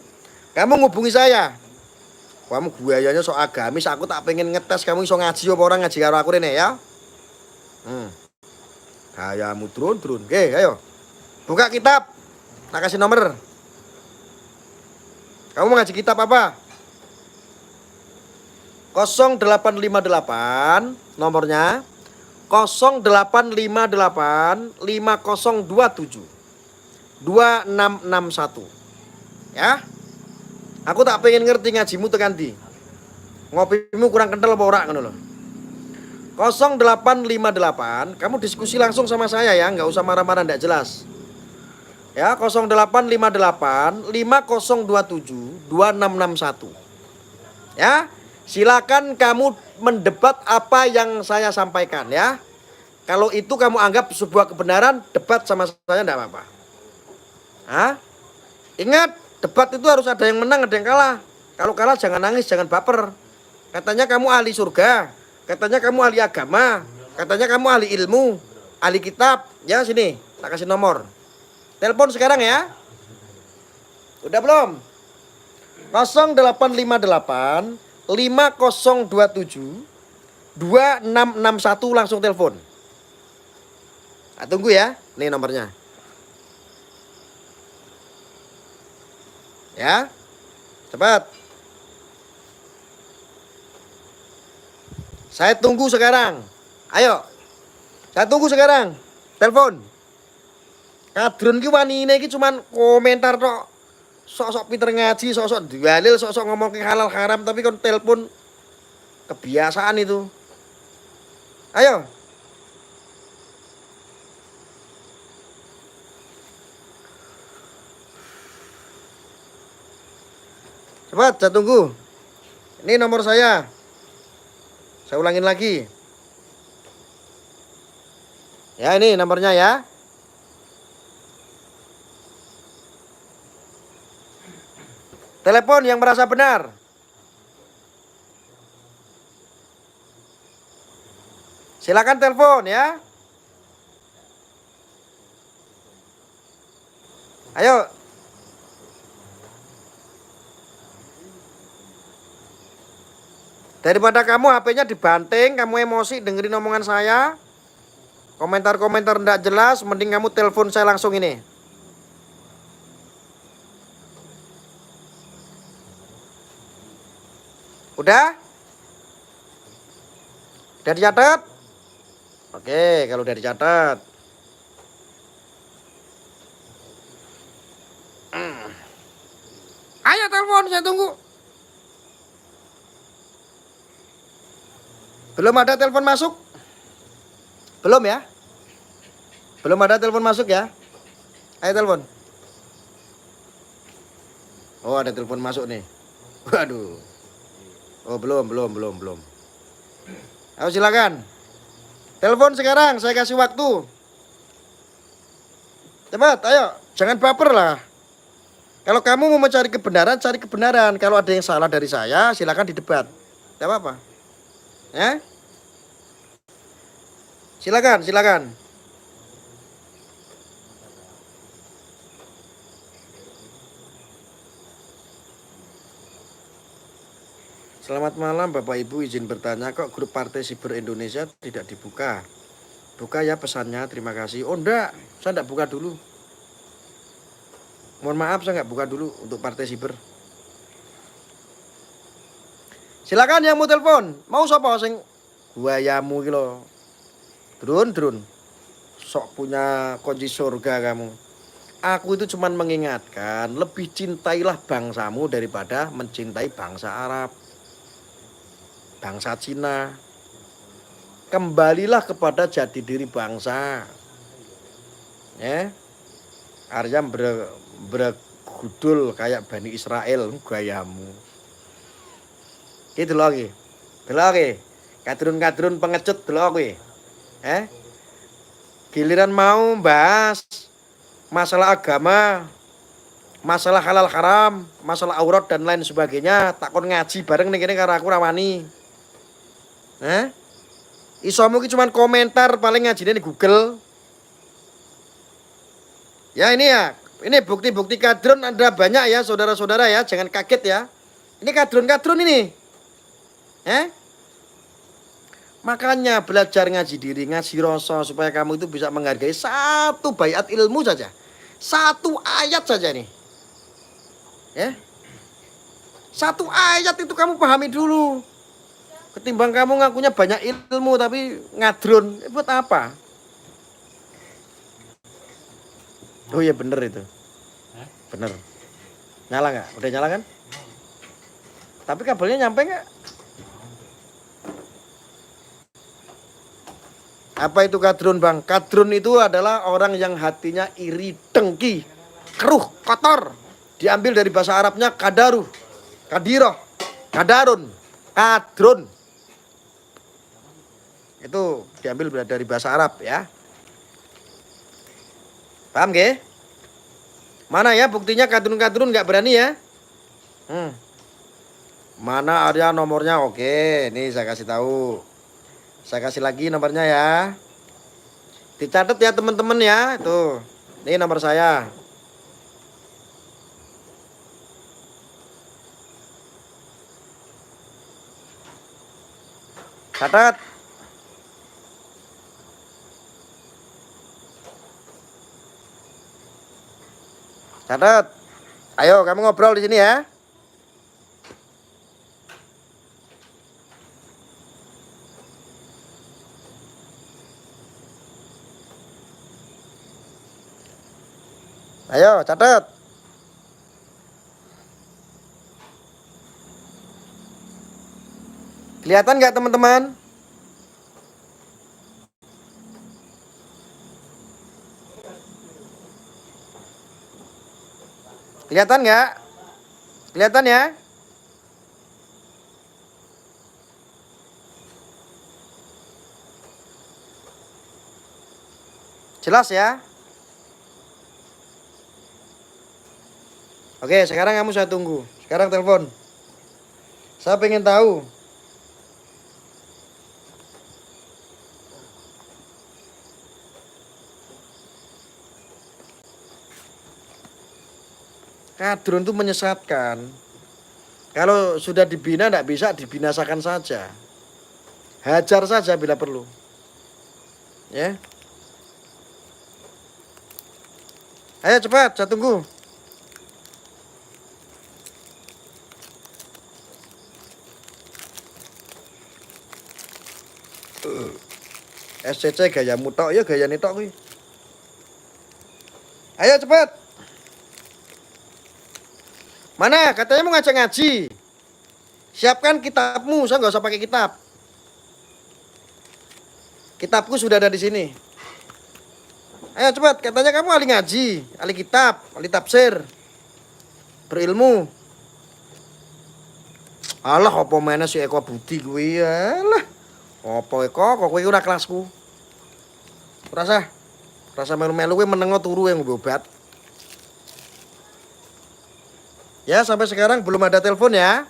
Kamu ngubungi saya. Kamu guyayanya sok agamis, aku tak pengen ngetes kamu iso ngaji apa ora ngaji karo aku rene ya. Gayamu drone. Oke, ayo. Buka kitab. Tak kasih nomor. Kamu mau ngaji kitab apa? 0858 nomornya 0858 5027 2661. Ya. Aku tak pengen ngerti ngajimu tekan ndi. Ngopimu kurang kental apa ora ngono lho. 0858, kamu diskusi langsung sama saya ya, nggak usah marah-marah, nggak jelas. Ya, 0858 5027 2661. Ya, silakan kamu mendebat apa yang saya sampaikan ya. Kalau itu kamu anggap sebuah kebenaran, debat sama saya enggak apa-apa. Hah? Ingat, debat itu harus ada yang menang, ada yang kalah. Kalau kalah jangan nangis, jangan baper. Katanya kamu ahli surga, katanya kamu ahli agama, katanya kamu ahli ilmu, ahli kitab. Ya sini, tak kasih nomor. Telepon sekarang ya. Udah belum? 0858 5027 2661 langsung telepon. Nah, tunggu ya, nih nomornya. Ya, cepat. Saya tunggu sekarang. Ayo, saya tunggu sekarang. Telepon. Kadrun ki wanine iki cuman komentar tok. Sok-sok pinter ngaji, sok-sok dalil, sok-sok ngomong ke halal haram, tapi kon telepon kebiasaan itu. Ayo. Cepat, saya tunggu. Ini nomor saya. Saya ulangin lagi. Ya, ini nomornya ya. Telepon yang merasa benar. Silakan telepon ya. Ayo. Daripada kamu HP-nya dibanting, kamu emosi dengerin omongan saya, komentar-komentar enggak jelas, mending kamu telepon saya langsung ini. Udah? Udah dicatat? Oke, kalau udah dicatat. Ayo telepon, saya tunggu. Belum ada telepon masuk? Belum ya? Belum ada telepon masuk ya? Ayo telepon. Oh, ada telepon masuk nih. Waduh. Oh, belum. Ayo silakan. Telepon sekarang, saya kasih waktu. Cepat, ayo. Jangan baper lah. Kalau kamu mau mencari kebenaran, cari kebenaran. Kalau ada yang salah dari saya, silakan didebat. Tidak apa-apa. Ya? Silakan. Selamat malam Bapak Ibu, izin bertanya, kok grup Partai Siber Indonesia tidak dibuka? Buka ya pesannya, terima kasih. Oh enggak, saya enggak buka dulu. Mohon maaf, saya enggak buka dulu untuk Partai Siber. Silakan yang mau telepon. Mau sapa sing buayamu iki lho. Drun. Sok punya kunci surga kamu. Aku itu cuman mengingatkan, lebih cintailah bangsamu daripada mencintai bangsa Arab, bangsa Cina. Kembalilah kepada jati diri bangsa. Ya. Arya bergudul kayak Bani Israel gayamu. Gitu lagi. Kadrun-kadrun pengecut lagi. Giliran mau bahas masalah agama, masalah halal haram, masalah aurat dan lain sebagainya, takon ngaji bareng ning kene karo aku rawani. Isomu ki cuman komentar paling ngajine di Google. Ya ini ya, ini bukti-bukti kadrun ada banyak ya saudara-saudara ya, jangan kaget ya. Ini kadrun-kadrun ini. Makanya belajar ngaji diri, ngaji rasa supaya kamu itu bisa menghargai satu baiat ilmu saja. Satu ayat saja nih. Ya. Satu ayat itu kamu pahami dulu. Ketimbang kamu ngakunya banyak ilmu tapi ngadrun, buat apa? Oh iya bener itu. Bener. Nyala nggak? Udah nyala kan? Tapi kabelnya nyampe nggak? Apa itu kadrun, Bang? Kadrun itu adalah orang yang hatinya iri, dengki, keruh, kotor. Diambil dari bahasa Arabnya kadaruh, kadiroh, kadarun, kadrun. Itu diambil dari bahasa Arab ya. Paham gak? Mana ya buktinya kadrun-kadrun nggak berani ya? Mana ada nomornya? Oke, nih saya kasih tahu. Saya kasih lagi nomornya ya. Dicatat ya teman-teman ya. Tuh. Ini nomor saya. Catat. Catat. Ayo kamu ngobrol di sini ya. Ayo catat. Kelihatan nggak teman-teman? Kelihatan nggak? Kelihatan ya? Jelas ya? Oke, sekarang kamu saya tunggu. Sekarang telepon. Saya pengen tahu. Kadrun itu menyesatkan. Kalau sudah dibina tidak bisa dibinasakan saja. Hajar saja bila perlu. Ya. Ayo cepat, saya tunggu. SCC gayamu tok ya, gaya tok kuwi. Ayo cepat. Mana? Katanya mau ngajak ngaji. Siapkan kitabmu, saya nggak usah pakai kitab. Kitabku sudah ada di sini. Ayo cepat, katanya kamu ahli ngaji, ahli kitab, ahli tafsir. Berilmu. Alah apa mana si Eko Budi kuwi alah. Apa Eko kok kuwi ora kelasku. Rasa melu-melu kuwi menengo turu yang obat. Ya, sampai sekarang belum ada telepon ya.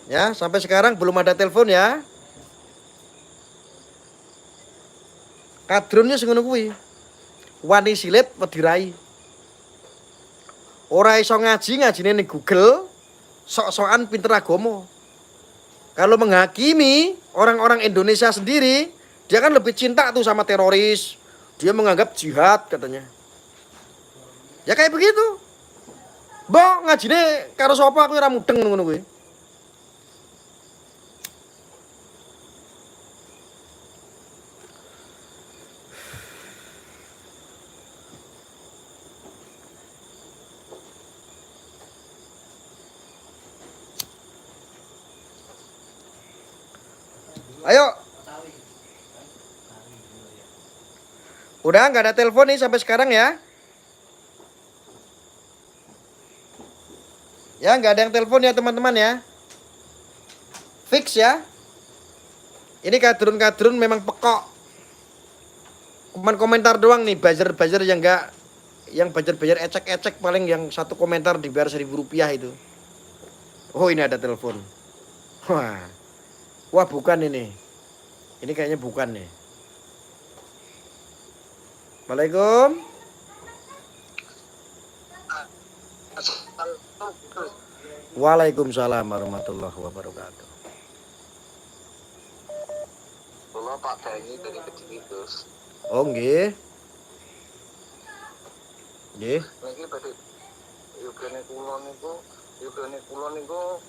Ya, sampai sekarang belum ada telepon ya. Kadrunnya sing ngono kuwi. Wani silit wedi rai. Ora iso ngaji, ngajine ning Google, sok-sokan pinter agama. Kalau menghakimi orang-orang Indonesia sendiri, dia kan lebih cinta tuh sama teroris. Dia menganggap jihad katanya. Ya kayak begitu. Mbok ngajine karo sapa aku ora mudeng ngono kuwi. Ayo. Udah nggak ada telepon nih sampai sekarang ya. Ya nggak ada yang telepon ya teman-teman ya. Fix ya. Ini kadrun-kadrun memang pekok. Cuman komentar doang nih, buzzer-buzzer yang enggak, yang buzzer-buzzer ecek-ecek paling yang satu komentar dibayar Rp1.000 itu. Oh ini ada telepon. Wah bukan ini. Ini kayaknya bukan nih. Assalamualaikum. Waalaikumsalam warahmatullahi wabarakatuh. Kula Pak Dani dari Keciwitus. Oh nggih. Nggih. Niki badhe yogane kula niku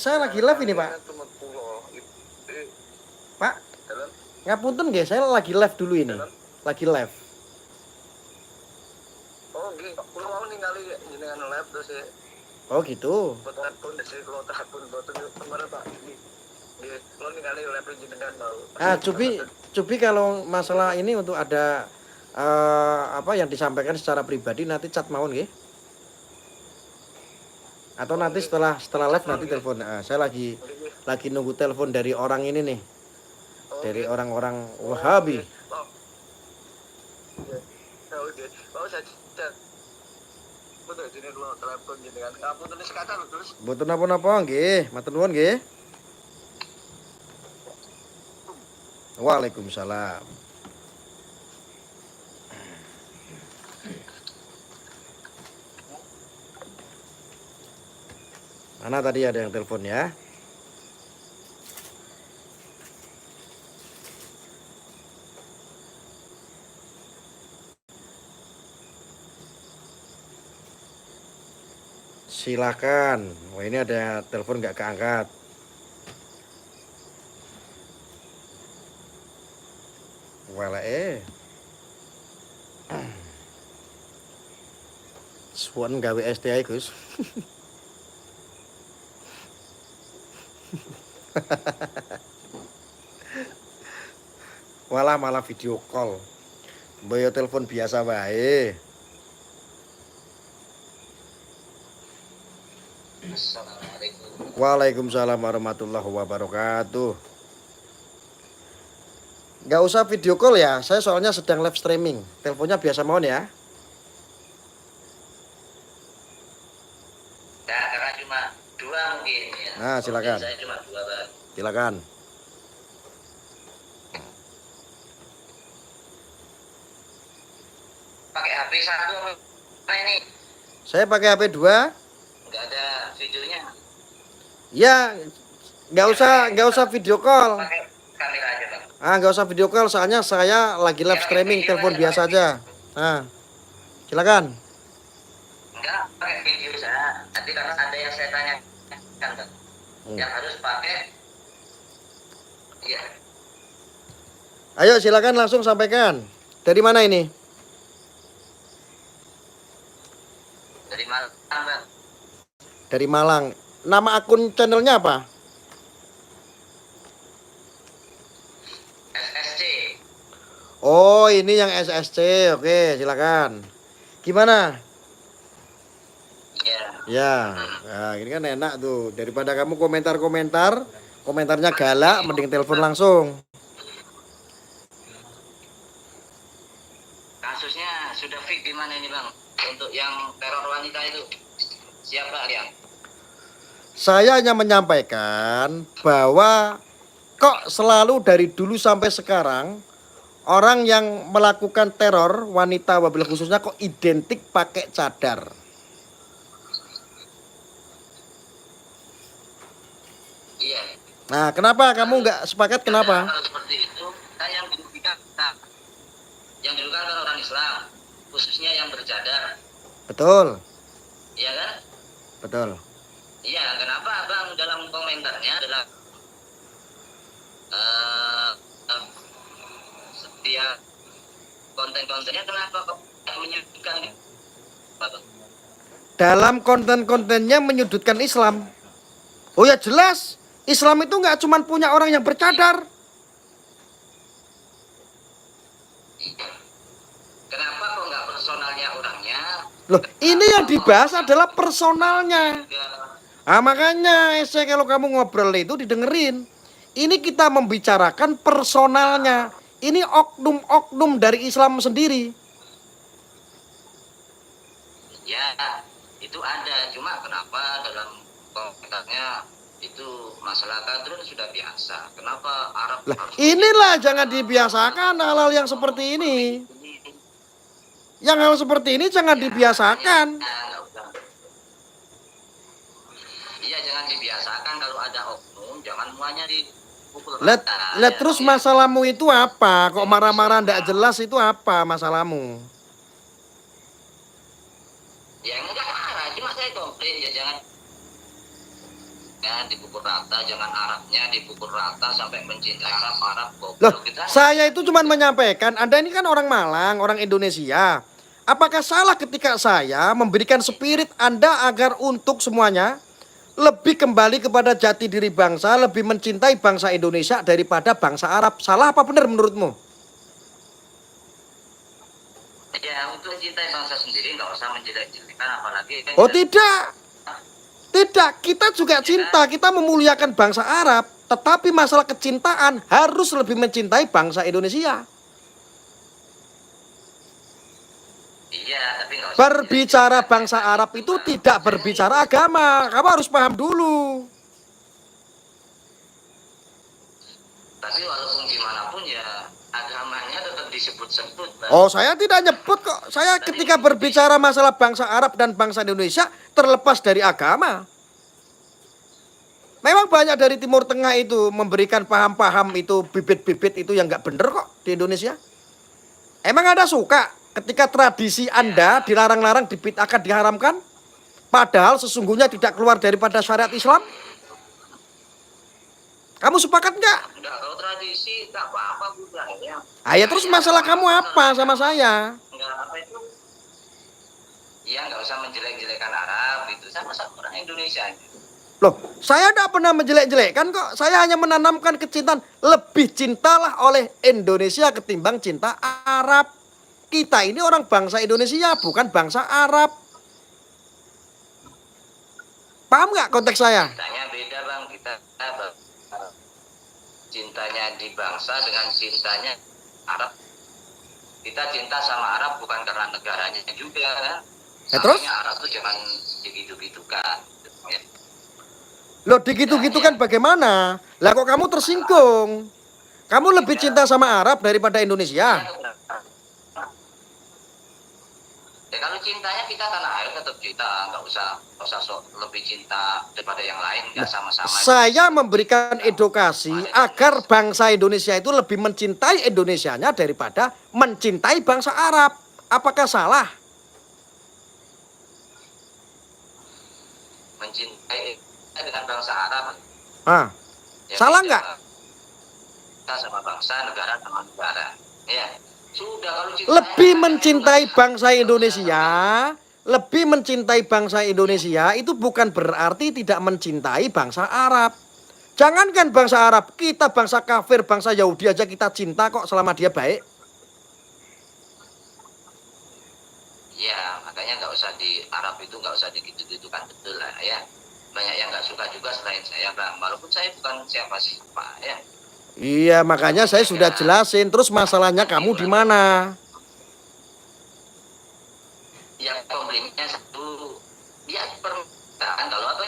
Saya lagi live ini, Pak. Pak. Ngapunten nggih, saya lagi live dulu ini. Lagi live. Oh nggih, kula mau ningali jenengan live terus ya. Oh gitu. Boten pun dese kula takun boten kemarin Pak. Nggih, kula ningali lab jenengan mau. Ah, Cubi kalau masalah ini untuk ada apa yang disampaikan secara pribadi nanti chat mawon nggih. Atau nanti setelah live nanti telepon. Ah, saya lagi nunggu telepon dari orang ini nih, dari orang-orang Wahabi. Oh, oke. Mau saja. Betul jadi kula telepon jenengan. Ampun tulis kata lho, terus. Mboten napa-napa nggih, matur nuwun nggih. Waalaikumsalam. Mana tadi ada yang telepon ya? Silakan. Wah, ini ada telepon nggak keangkat. Wale. Suwon gawe STI Gus. Malah video call. Boyo telepon biasa wae. Assalamualaikum. Waalaikumsalam warahmatullahi wabarakatuh. Nggak usah video call ya, saya soalnya sedang live streaming. Teleponnya biasa mohon ya. Nah, karena cuma 2 mungkin ya. Nah, silakan. Saya cuma 2 Bang. Silakan. Pakai HP 1 apa ini? Saya pakai HP 2. Enggak ada videonya. Ya, nggak usah video call. Pakai kamera aja, Bang. Ah, nggak usah video call, soalnya saya lagi live streaming, telepon biasa aja. Nah, silakan. Enggak pakai video saya. Nanti karena ada yang saya tanya kan, Bang. Yang harus pakai iya. Ayo silakan langsung sampaikan. Dari mana ini? Dari Malang, Bang. Dari Malang. Nama akun channelnya apa? SSC. Oh, ini yang SSC. Oke, silakan. Gimana? Ya. Ya, nah, ini kan enak tuh. Daripada kamu komentar-komentar, komentarnya galak, mending telepon langsung. Kasusnya sudah fix di mana ini, Bang? Untuk yang teror wanita itu. Siapa yang? Saya hanya menyampaikan bahwa kok selalu dari dulu sampai sekarang orang yang melakukan teror wanita wabil khususnya kok identik pakai cadar. Iya. Nah, kenapa kamu nggak sepakat? Kenapa? Kalau seperti itu, kan yang dirugikan yang dirugikan kan orang Islam, khususnya yang bercadar, Betul, iya kan? betul. Iya, kenapa Abang dalam komentarnya adalah setiap konten-kontennya kenapa kok menyudutkan Abang? Dalam konten-kontennya menyudutkan Islam. Oh ya jelas, Islam itu nggak cuma punya orang yang bercadar. Kenapa kok nggak personalnya orangnya? Loh, ini yang dibahas adalah personalnya. Ah, makanya kalau kamu ngobrol itu didengerin. Ini kita membicarakan personalnya. Ini oknum-oknum dari Islam sendiri. Ya, itu ada. Cuma kenapa dalam komentarnya itu masalah kadrun sudah biasa. Kenapa Arab Lah, harus inilah jangan dibiasakan hal-hal yang seperti ini. Yang hal seperti ini jangan dibiasakan. Iya, jangan dibiasakan. Kalau ada oknum jangan semuanya dipukul Lihat, rata. lihat terus masalahmu itu apa? Kok marah-marah ndak jelas itu apa masalahmu? Ya enggak marah, cuma saya komplain ya jangan dipukul rata, jangan Arabnya dipukul rata sampai mencintai Arab Loh, goblok kita. saya itu cuma menyampaikan, Anda ini kan orang Malang, orang Indonesia. Apakah salah ketika saya memberikan spirit Anda agar untuk semuanya lebih kembali kepada jati diri bangsa, lebih mencintai bangsa Indonesia daripada bangsa Arab. Salah apa benar menurutmu? Ya, untuk mencintai bangsa sendiri nggak usah menjelek-jelekan, apalagi kan Oh tidak, tidak. Kita juga cinta, kita memuliakan bangsa Arab. Tetapi masalah kecintaan harus lebih mencintai bangsa Indonesia. Iya, tapi nggak usah Berbicara menjelek-jelekan. bangsa Arab itu tidak berbicara agama. Kamu harus paham dulu. Tapi walaupun gimana pun ya agamanya tetap disebut-sebut, Bang. Oh, saya tidak nyebut kok. Saya ketika berbicara masalah bangsa Arab dan bangsa Indonesia terlepas dari agama. Memang banyak dari Timur Tengah itu memberikan paham-paham itu, bibit-bibit itu yang nggak bener kok di Indonesia. Emang Anda suka ketika tradisi Anda dilarang-larang, dibid'ahkan, diharamkan? Padahal sesungguhnya tidak keluar daripada syariat Islam? Kamu sepakat nggak? Enggak, kalau tradisi nggak apa-apa juga ya. Ah, ya terus masalah kamu apa sama saya? Enggak apa itu? Ya nggak usah menjelek-jelekan Arab itu, sama-sama orang Indonesia. Loh, saya tidak pernah menjelek-jelekkan kok. Saya hanya menanamkan kecintaan. Lebih cintalah oleh Indonesia ketimbang cinta Arab. Kita ini orang bangsa Indonesia, bukan bangsa Arab. Paham nggak konteks saya? Cintanya beda, Bang. Kita cintanya di bangsa dengan cintanya Arab. Kita cinta sama Arab bukan karena negaranya juga kan. Ya, terus? Makanya Arab tuh jangan digitu-gitukan. Ya. Loh, digitu-gitu kan bagaimana? Lah kok kamu tersinggung? Kamu lebih cinta sama Arab daripada Indonesia? Ya kalau cintanya kita tanah air tetap cinta, nggak usah lebih cinta daripada yang lain, nggak sama-sama. Saya memberikan edukasi agar bangsa Indonesia itu lebih mencintai Indonesianya daripada mencintai bangsa Arab. Apakah salah? Mencintai dengan bangsa Arab. Ah, Ya, salah beda. nggak? Kita sama bangsa, negara sama negara. Ya, sudah kalau cinta Lebih mencintai bangsa Indonesia, lebih mencintai bangsa Indonesia itu bukan berarti tidak mencintai bangsa Arab. Jangankan bangsa Arab, kita bangsa kafir, bangsa Yahudi aja kita cinta kok selama dia baik. Ya, makanya nggak usah di Arab itu nggak usah digitu-gitukan, betul lah ya. Banyak yang nggak suka juga selain saya, Bang. Walaupun saya bukan siapa-siapa ya. Iya, makanya saya sudah jelasin. Terus masalahnya kamu di mana? Yang komplainnya satu, dia permintaan kalau apa?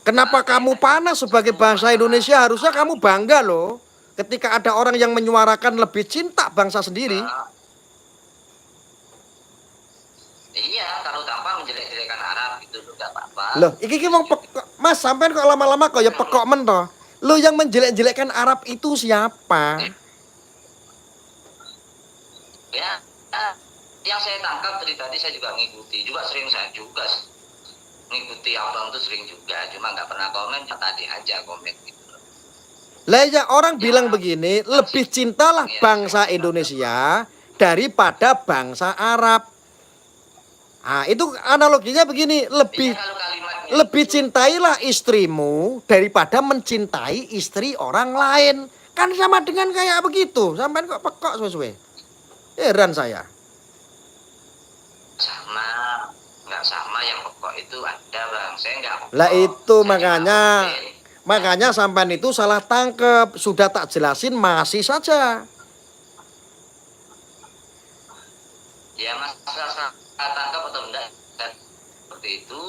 Kenapa kamu panas sebagai bangsa Indonesia? Harusnya kamu bangga loh. Ketika ada orang yang menyuarakan lebih cinta bangsa sendiri. Iya, kalau tanpa menjelek-jelekan Arab itu nggak apa-apa. Loh, iki wong Mas, sampean kok lama-lama kok ya pekok men toh. Lo yang menjelek-jelekkan Arab itu siapa? Ya, yang saya tangkap dari tadi saya juga ngikuti, juga sering saya juga ngikuti abang tuh sering juga, cuma nggak pernah komen, tadi aja komen gitu. Lah ya orang bilang begini, lebih cintalah bangsa Indonesia daripada bangsa Arab. Ah, itu analoginya begini, lebih cintailah istrimu daripada mencintai istri orang lain. Kan sama dengan kayak begitu. Sampai kok pekok sesuai. Heran saya. Sama, nggak sama yang pokok itu ada, Bang. Saya nggak pokok. Lah itu Saya makanya sampean itu salah tangkep. Sudah tak jelasin masih saja. Ya masalah tangkap atau enggak seperti itu.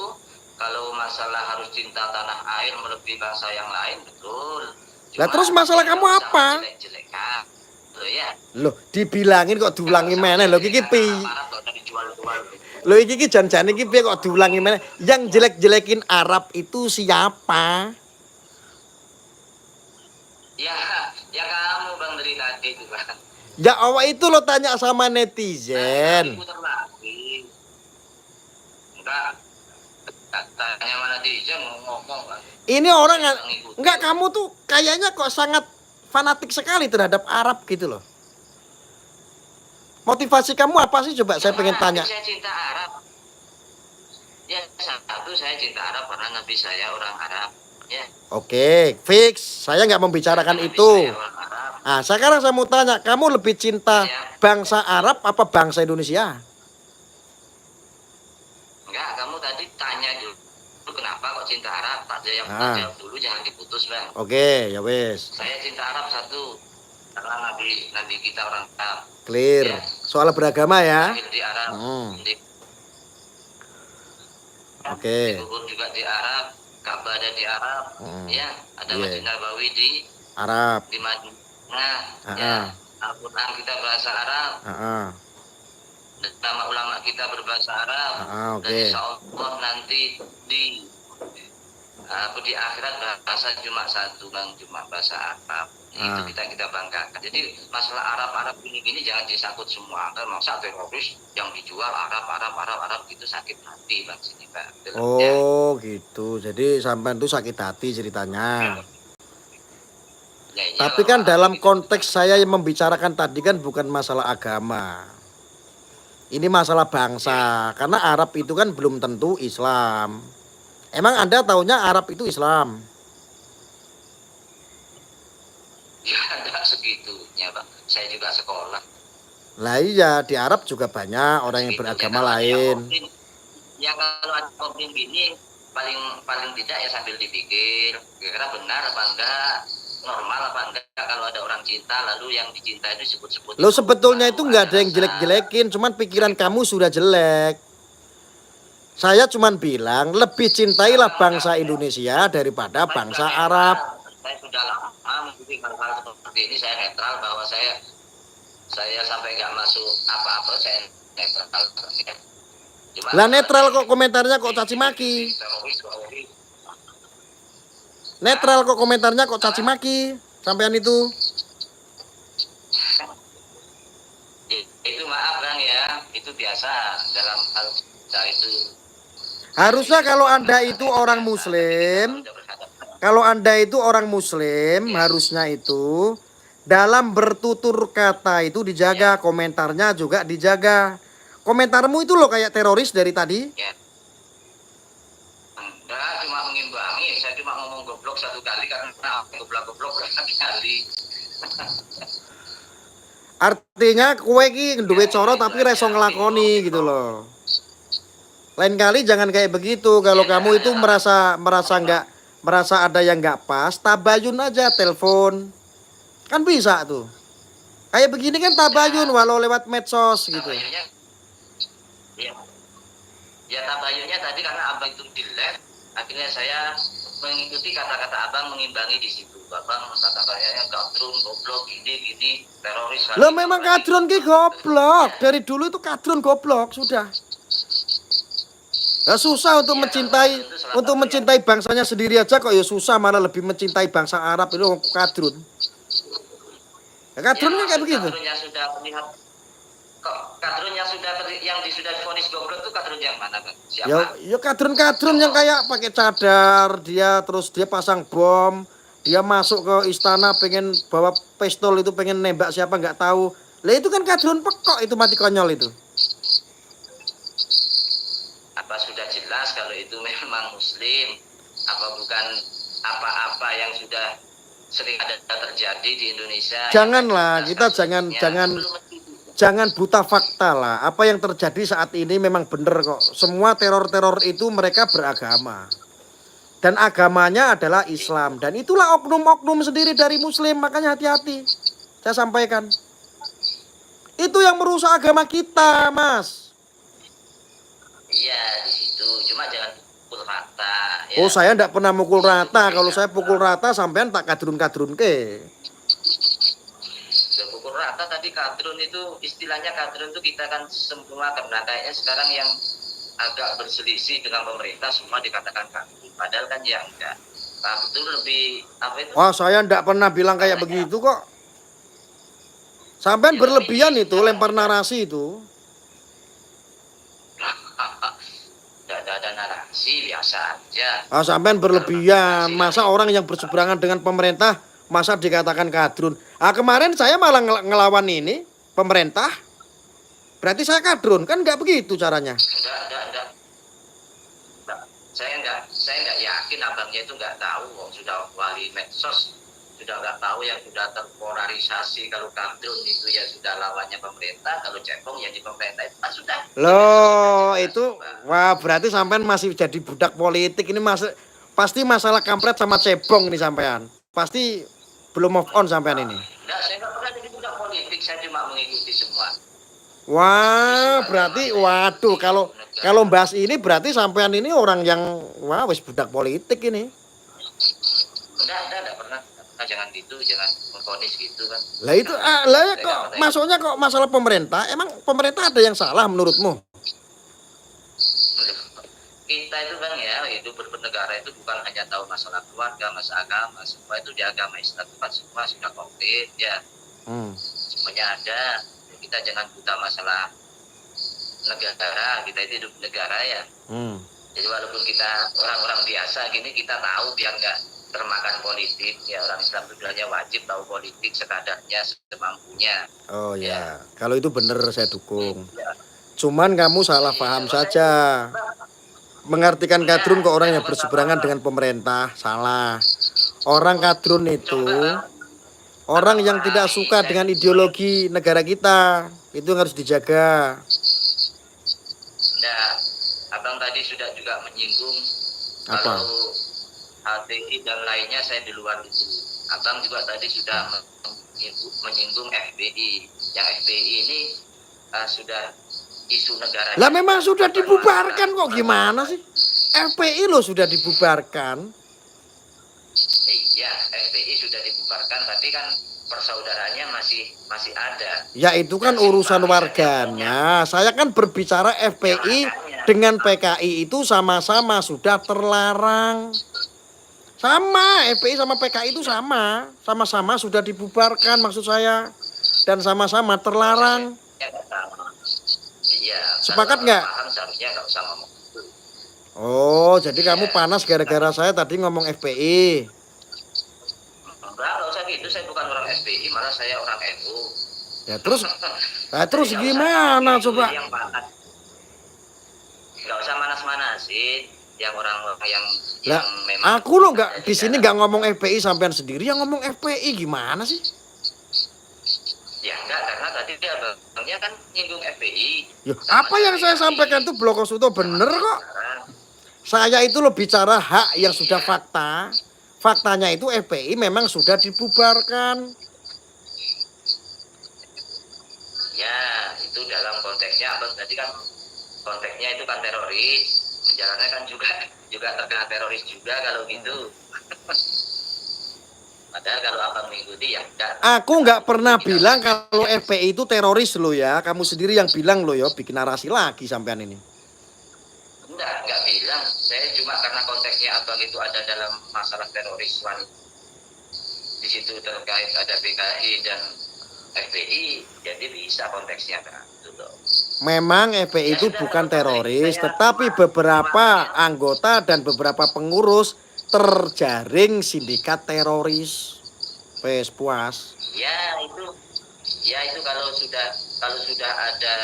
Kalau masalah harus cinta tanah air melebihi bangsa yang lain, betul. Lah terus masalah kamu apa? Jelek-jelekan. Ya. Loh, dibilangin kok diulangi meneh lho iki pi. Lho iki jan-jan iki piye kok diulangi meneh? Yang jelek-jelekin Arab itu siapa? Ya kamu Bang dari tadi itu, Bang. Ya awak itu lo tanya sama netizen. Putar lagi. Enggak. Tanya mana netizen ngomong, Bang. Ini orang enggak, kamu tuh kayaknya kok sangat fanatik sekali terhadap Arab gitu loh. Motivasi kamu apa sih coba saya pengen tanya. Saya cinta Arab. Ya, satu saya cinta Arab karena Nabi saya orang Arab. Ya, Oke, fix. Saya nggak membicarakan Nabi itu. saya orang Arab. Ah, sekarang saya mau tanya, kamu lebih cinta Ya, bangsa Arab apa bangsa Indonesia? enggak, kamu tadi tanya dulu kenapa kok cinta Arab? Tak jawab, Ah. jawab dulu, jangan diputus, Bang. Oke, ya wes. Saya cinta Arab satu karena Nabi kita orang Arab. Clear. Ya. Soal beragama ya. Lahir di Arab, Oke. dikubur juga di Arab, Ka'bah ada di Arab, ya, ada Iya. Masjid Nabawi di Arab. Madinah, Ah, ya, ah. Al-Quran kita bahasa Arab, Ah, nama ulama kita berbahasa Arab, oke. dan insya Allah nanti di akhirat bahasa cuma satu, Bang, cuma bahasa Arab. Itu kita banggakan. Jadi masalah Arab gini jangan disangkut semua. Kan masa teroris yang dijual Arab gitu sakit hati, Bang, sini, Pak. Oh, gitu. Jadi sampean tuh sakit hati ceritanya. Ya, iya, Tapi kan Pak. dalam konteks saya yang membicarakan tadi kan bukan masalah agama. Ini masalah bangsa. Karena Arab itu kan belum tentu Islam. Emang Anda taunya Arab itu Islam? Ya, enggak segitunya, Bang. Saya juga sekolah. Lah iya, di Arab juga banyak orang yang Segitunya. beragama Kalau lain. Ya kalau ada komplain gini paling tidak ya sambil dipikir kira-kira benar apa enggak, normal apa enggak kalau ada orang cinta lalu yang dicinta itu sebut-sebut. Lo sebetulnya itu nggak ada yang jelek-jelekin, cuman pikiran kamu sudah jelek. Saya cuman bilang lebih cintailah bangsa Indonesia daripada bangsa Arab. Saya sudah lama mengikuti hal-hal seperti ini, saya netral bahwa saya sampai nggak masuk apa-apa, saya netral. Cuma Lah netral kok komentarnya kok caci maki. Netral kok komentarnya kok caci maki. Sampean itu. Itu maaf, Bang, ya, itu biasa dalam hal itu. Harusnya kalau Anda itu orang muslim, harusnya itu dalam bertutur kata itu dijaga, komentarnya juga dijaga. Komentarmu itu loh kayak teroris dari tadi. Ya. Enggak, cuma mengimbangi. Saya cuma ngomong goblok satu kali karena goblok berkali-kali. Artinya kue ki duwe coro tapi reso ngelakoni gitu loh. Lain kali jangan kayak begitu. Kalau kamu itu merasa ada yang nggak pas, tabayun aja telepon. Kan bisa tuh. Kayak begini kan tabayun walau lewat medsos gitu. Tabayunnya, ya tabayunnya tadi karena abang itu di live, akhirnya saya mengikuti kata-kata abang, mengimbangi di situ. Abang kata-katanya kadrun, goblok, gini, teroris. Lo memang kadrun ki goblok. Dari dulu itu kadrun goblok sudah. Ya susah untuk mencintai bangsanya sendiri aja kok ya susah, malah lebih mencintai bangsa Arab itu kadrun. Ya kadrunnya kayak begitu. Kadrunnya sudah terlihat. Kadrunnya yang sudah divonis goblok itu kadrun yang mana, Bang? Siapa? Ya kadrun yang kayak pakai cadar, dia pasang bom, dia masuk ke istana pengen bawa pistol itu pengen nembak siapa nggak tahu. Lah itu kan kadrun pekok itu mati konyol itu. Apa sudah jelas kalau itu memang muslim, apa bukan apa-apa yang sudah sering ada terjadi di Indonesia. Janganlah, kita jangan buta fakta lah. Apa yang terjadi saat ini memang benar kok. Semua teror-teror itu mereka beragama. Dan agamanya adalah Islam. Dan itulah oknum-oknum sendiri dari muslim, makanya hati-hati. Saya sampaikan. Itu yang merusak agama kita, Mas. Iya, di situ. Cuma jangan pukul rata. Ya. Oh, saya enggak pernah mukul rata. Kalau saya pukul rata sampean tak kadrun-kadrun ke. Pukul rata tadi kadrun itu istilahnya kadrun itu kita kan semua karena kayaknya sekarang yang agak berselisih dengan pemerintah semua dikatakan kadrun. Padahal kan ya enggak. Kadrun lebih apa itu? Wah, saya enggak pernah bilang kayak begitu kok. Sampean berlebihan itu lempar narasi itu. Ada narasi biasa aja. Ah, sampean berlebihan. Masa orang yang berseberangan dengan pemerintah masa dikatakan kadrun? Ah, kemarin saya malah ngelawan ini pemerintah. Berarti saya kadrun kan nggak begitu caranya. Enggak. saya nggak yakin abangnya itu nggak tahu, wong sudah wali medsos, sudah nggak tahu yang sudah terpolarisasi. Kalau Kadrun itu ya sudah lawannya pemerintah, kalau Cebong ya di pemerintah itu kan sudah. Loh, itu Pak. wah berarti sampean masih jadi budak politik ini pasti masalah kampret sama cebong ini sampean. Pasti belum move on sampean ini. Nggak, saya nggak pernah jadi budak politik, saya cuma mengikuti semua. Wah, berarti waduh kalau bahas ini berarti sampean ini orang yang wah wis budak politik ini. Enggak pernah. Nah, jangan gitu, jangan mengkonis gitu kan. Lah itu lah ya kok masuknya kok masalah pemerintah. Emang pemerintah ada yang salah menurutmu? Kita itu kan ya, itu bernegara itu bukan hanya tahu masalah keluarga, masalah agama, semua itu di agama Islam kan semua sudah komplit ya, semuanya ada. Kita jangan buta masalah negara, kita itu hidup negara ya. Jadi walaupun kita orang-orang biasa gini, kita tahu biar nggak termakan politik ya, orang Islam itu sebenarnya wajib tahu politik sekadarnya, semampunya. Oh ya, kalau itu bener saya dukung. Ya. Cuman kamu salah paham saja. Mengartikan kadrun ke orang yang berseberangan dengan pemerintah salah. Orang kadrun itu orang yang tidak suka dengan ideologi negara kita, itu yang harus dijaga. Nah, abang tadi sudah juga menyinggung Apa? kalau HTI dan lainnya, saya di luar itu. Abang juga tadi sudah menyinggung FPI. Yang FPI ini sudah isu negara. Lah memang sudah dibubarkan kok, gimana sih? FPI loh sudah dibubarkan. Iya, FPI sudah dibubarkan, tapi kan persaudaraannya masih ada. Ya itu kan urusan warganya. Saya kan berbicara FPI dengan PKI itu sama-sama sudah terlarang. Sama, FPI sama PKI itu sama-sama sudah dibubarkan maksud saya. Dan sama-sama terlarang. Iya. Sepakat nggak? Seharusnya nggak usah ngomong. Oh, jadi kamu panas gara-gara saya tadi ngomong FPI. Enggak usah gitu, saya bukan orang FPI, malah saya orang NU. Ya terus gimana coba? Nggak usah manas-manasin yang orang yang Lah, memang. aku lo nggak di sini nggak ngomong FPI sampean sendiri yang ngomong FPI, gimana sih? Ya enggak, karena tadi dia abangnya kan nyinggung FPI. Ya, apa yang saya sampaikan itu Bloko Suto bener kok. Saya itu lo bicara hak yang sudah fakta. Faktanya itu FPI memang sudah dibubarkan. Ya, itu dalam konteksnya abang tadi kan konteksnya itu kan teroris, menjalannya kan juga terkena teroris juga kalau gitu. Padahal kalau abang mengikuti ya enggak. Aku nggak pernah bilang kalau FPI itu teroris lo ya. Kamu sendiri yang bilang lo ya, bikin narasi lagi sampean ini. Enggak bilang. Saya cuma karena konteksnya abang itu ada dalam masalah teroris wanita. Di situ terkait ada PKI dan FPI, jadi bisa konteksnya kan. Memang FPI itu bukan teroris, tetapi beberapa anggota dan beberapa pengurus terjaring sindikat teroris. Wes puas. Ya itu kalau sudah ada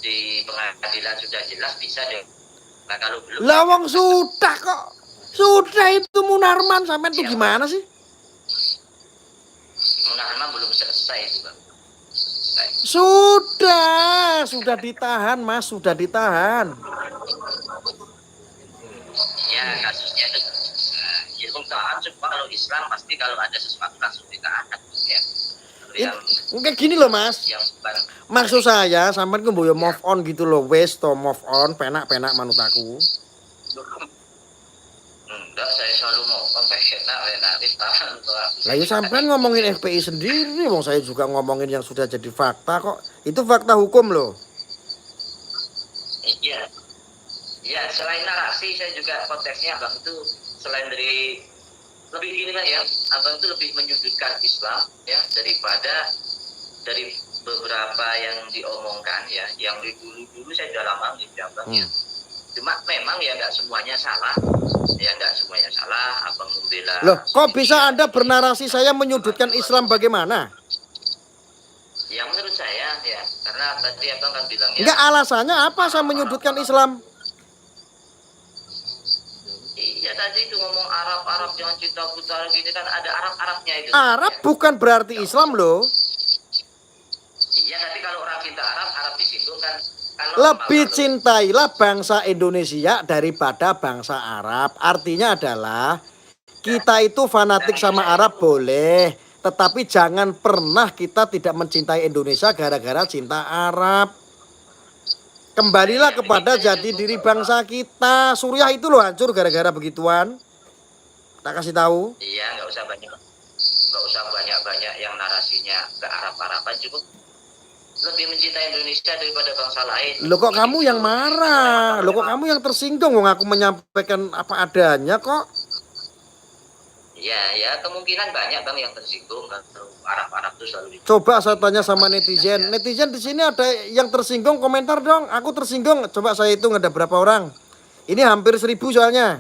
di pengadilan sudah jelas bisa deh. Nah kalau belum. Lawang sudah kok. Sudah itu Munarman sampean tuh gimana sih? Munarman belum selesai itu bang. Sudah ditahan Mas, sudah ditahan. Ya kasusnya itu ya tahan cuma kalau Islam pasti kalau ada sesuatu langsung ditahan ya. Kayak gini loh Mas. Maksud saya sampean ku mboyo move on gitu loh, wes to move on, penak-penak manut aku. Enggak, saya selalu ngomong penak wis tahan. Lah ya sampean ngomongin FPI sendiri, wong saya juga ngomongin yang sudah jadi fakta kok. Itu fakta hukum loh. Iya. Ya, selain narasi saya juga konteksnya abang itu selain dari lebih gini kan ya, abang itu lebih menyudutkan Islam ya daripada dari beberapa yang diomongkan ya, yang dulu saya sudah lama gitu abang ya. Cuma memang ya nggak semuanya salah, ya nggak semuanya salah. Abang membela. Loh, kok bisa Anda bernarasi saya menyudutkan Islam bagaimana? Ya menurut saya ya, karena tadi abang kan bilangnya. Enggak, alasannya apa saya menyudutkan Islam? Iya tadi itu ngomong Arab jangan cinta buta gini kan ada Arabnya itu. Arab bukan berarti Islam loh. Iya tapi kalau orang cinta Arab disinggung kan. Kalau Lebih cintailah bangsa Indonesia daripada bangsa Arab. Artinya adalah kita itu fanatik sama Arab boleh, tetapi jangan pernah kita tidak mencintai Indonesia gara-gara cinta Arab. Kembalilah kepada jati diri bangsa kita. Suriah itu loh hancur gara-gara begituan. Tak kasih tahu. Iya nggak usah banyak yang narasinya ke Arab-Araban, cukup lebih mencintai Indonesia daripada bangsa lain. Loh kok kamu yang marah? Loh kok kamu yang tersinggung? Wong aku menyampaikan apa adanya kok. Ya kemungkinan banyak bang yang tersinggung kan Arab tuh selalu. Coba saya tanya sama netizen. Netizen di sini ada yang tersinggung, komentar dong. Aku tersinggung. Coba saya hitung ada berapa orang. Ini hampir 1000 soalnya.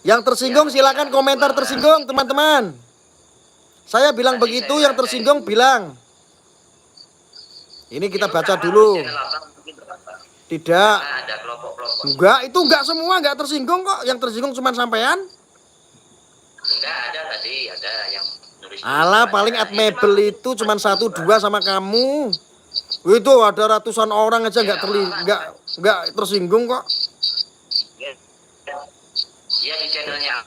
Yang tersinggung silakan komentar tersinggung teman-teman. Saya bilang begitu, yang tersinggung bilang. Ini kita baca dulu. Tidak. Ada kelompok-kelompok. Enggak, itu enggak semua enggak tersinggung kok. Yang tersinggung cuma sampean. Enggak ada tadi, ada yang nulis. Alah, paling admebel itu cuma 1-2 sama kamu. Itu ada ratusan orang aja enggak tersinggung kok. Ya di channelnya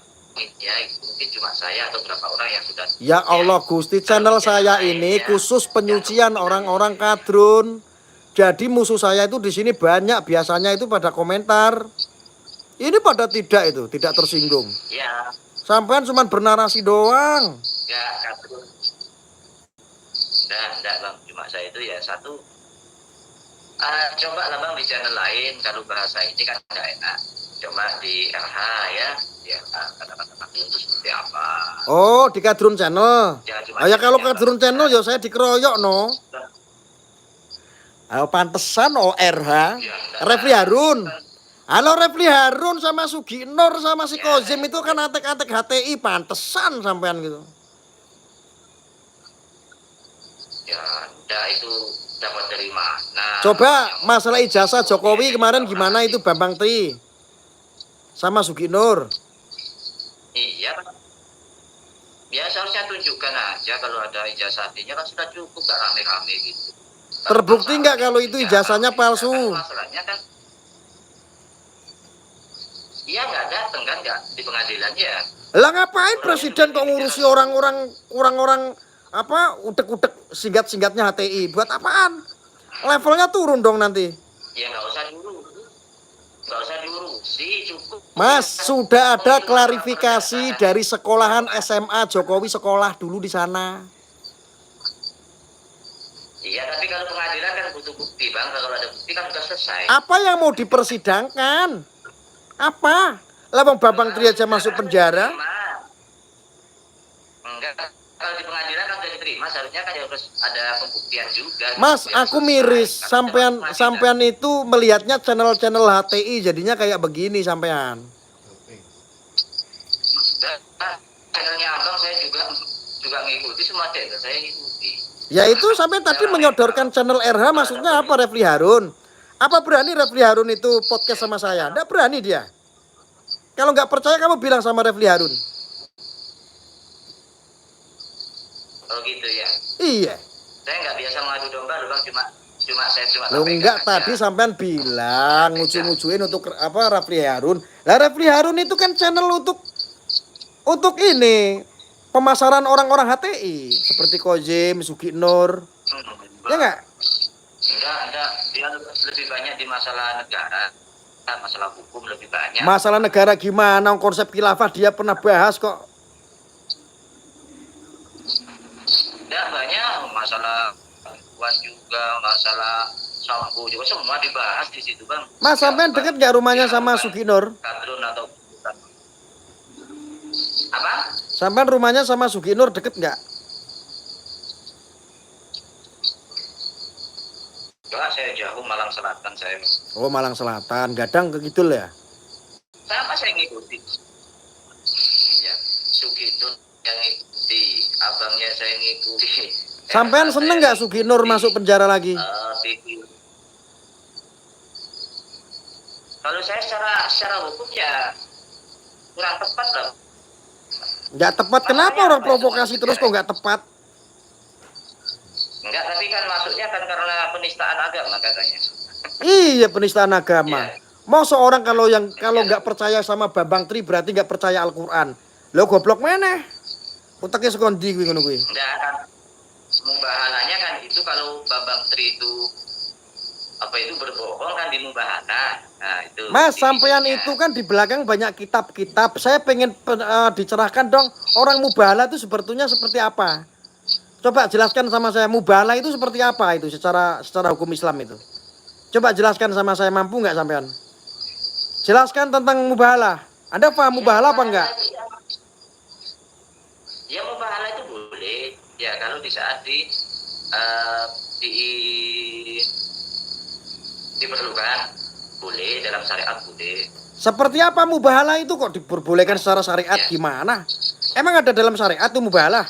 ya mungkin cuma saya atau berapa orang yang sudah. Ya Allah Gusti, channel saya ini khusus penyucian orang-orang kadrun. Jadi musuh saya itu di sini banyak, biasanya itu pada komentar. Ini pada tidak tersinggung. Ya. Sampean cuma bernarasi doang. Enggak, kadrun. Enggak bang, cuma saya itu ya satu. Coba lah bang di channel lain kalau bahasa ini kan enggak enak. Coba di RH ya kata-kata itu seperti apa. Oh, di Kadrun Channel. Ya kalau Kadrun Channel ya saya dikeroyok no. Ayo pantesan RH. Refli Harun. Halo Refli Harun sama Sugi Nur sama si Kozim itu kan atek-atek HTI, pantesan sampean gitu. Ya, enggak itu dapat dari mana? Coba masalah ijazah Jokowi kemarin gimana itu Bambang Tri sama Sugi Nur. Iya. Ya seharusnya tunjukkan aja kalau ada ijazah artinya kan sudah cukup, gak rame-rame gitu. Terbukti nggak kalau itu ijazahnya palsu? Masalahnya kan iya nggak datang kan, nggak di pengadilan ya. Lah ngapain presiden kok ngurusi orang-orang apa utek-utek singkat-singkatnya HTI? Buat apaan? Levelnya turun dong nanti. Ya nggak usah diurusi, cukup. Mas, sudah ada klarifikasi dari sekolahan SMA Jokowi sekolah dulu di sana. Iya, tapi kalau pengadilan kan butuh bukti bang. Kalau ada bukti kan sudah selesai. Apa yang mau dipersidangkan? Apa? Lah Bang Bambang Tri aja masuk penjara. Enggak, kalau di pengadilan kan sudah diterima, seharusnya kan harus ada pembuktian juga. Mas, aku miris sampean itu melihatnya channel-channel HTI jadinya kayak begini sampean. Channelnya abang saya juga ngikuti, semua channel saya ngikuti. Ya itu sampai tadi menyodorkan channel RH maksudnya apa Refli Harun? Apa berani Refli Harun itu podcast sama saya? Nggak berani dia. Kalau nggak percaya kamu bilang sama Refli Harun. Oh gitu ya. Iya. Saya nggak biasa mengadu domba loh bang, cuma saya Lo enggak tadi sampean bilang ngucu-ngucuin untuk apa Refli Harun. Lah Refli Harun itu kan channel untuk ini pemasaran orang-orang HTI seperti Kozim, Sugi Nur. Ya enggak? Enggak. Dia lebih banyak di masalah negara, masalah hukum lebih banyak. Masalah negara gimana? Konsep khilafah dia pernah bahas kok. Enggak banyak masalah lingkungan juga, masalah sampo juga semua dibahas di situ bang. Mas sampean deket nggak rumahnya sama Sugi Nur? Kadrun atau apa? Sampean rumahnya sama Sugi Nur deket nggak? Enggak, saya jauh Malang Selatan saya. Oh Malang Selatan, Gadang ke Kidul ya? Sama saya ngikuti. Iya, Sugi Nur yang ngikuti, abangnya saya ngikuti. Sampean seneng nggak Sugi Nur masuk penjara lagi? Kalau saya secara hukum ya kurang tepat lah. Nggak tepat. Kenapa orang provokasi terus kok nggak tepat? Enggak, tapi kan masuknya kan karena penistaan agama katanya. Iya, penistaan agama. Iya. Mau seorang kalau nggak percaya sama Bambang Tri berarti nggak percaya Al-Quran. Lo goblok mana? Utaknya sekondi gue ngono gue. Enggak kan. Mubahalanya kan itu kalau Bambang Tri itu apa itu berbohong kan di mubahalah. Nah, itu. Mas, sampean intinya. itu kan di belakang banyak kitab-kitab. Saya pengen dicerahkan dong. Orang mubahala itu sebetulnya seperti apa? Coba jelaskan sama saya, mubahala itu seperti apa itu secara hukum Islam itu. Coba jelaskan sama saya, mampu nggak sampean? Jelaskan tentang mubahala. Anda paham mubahala apa enggak? Ya mubahalah itu boleh. Ya kalau di saat diperlukan boleh, dalam syariat boleh. Seperti apa mubahala itu kok diperbolehkan secara syariat Ya. gimana? Emang ada dalam syariat tuh mubahala?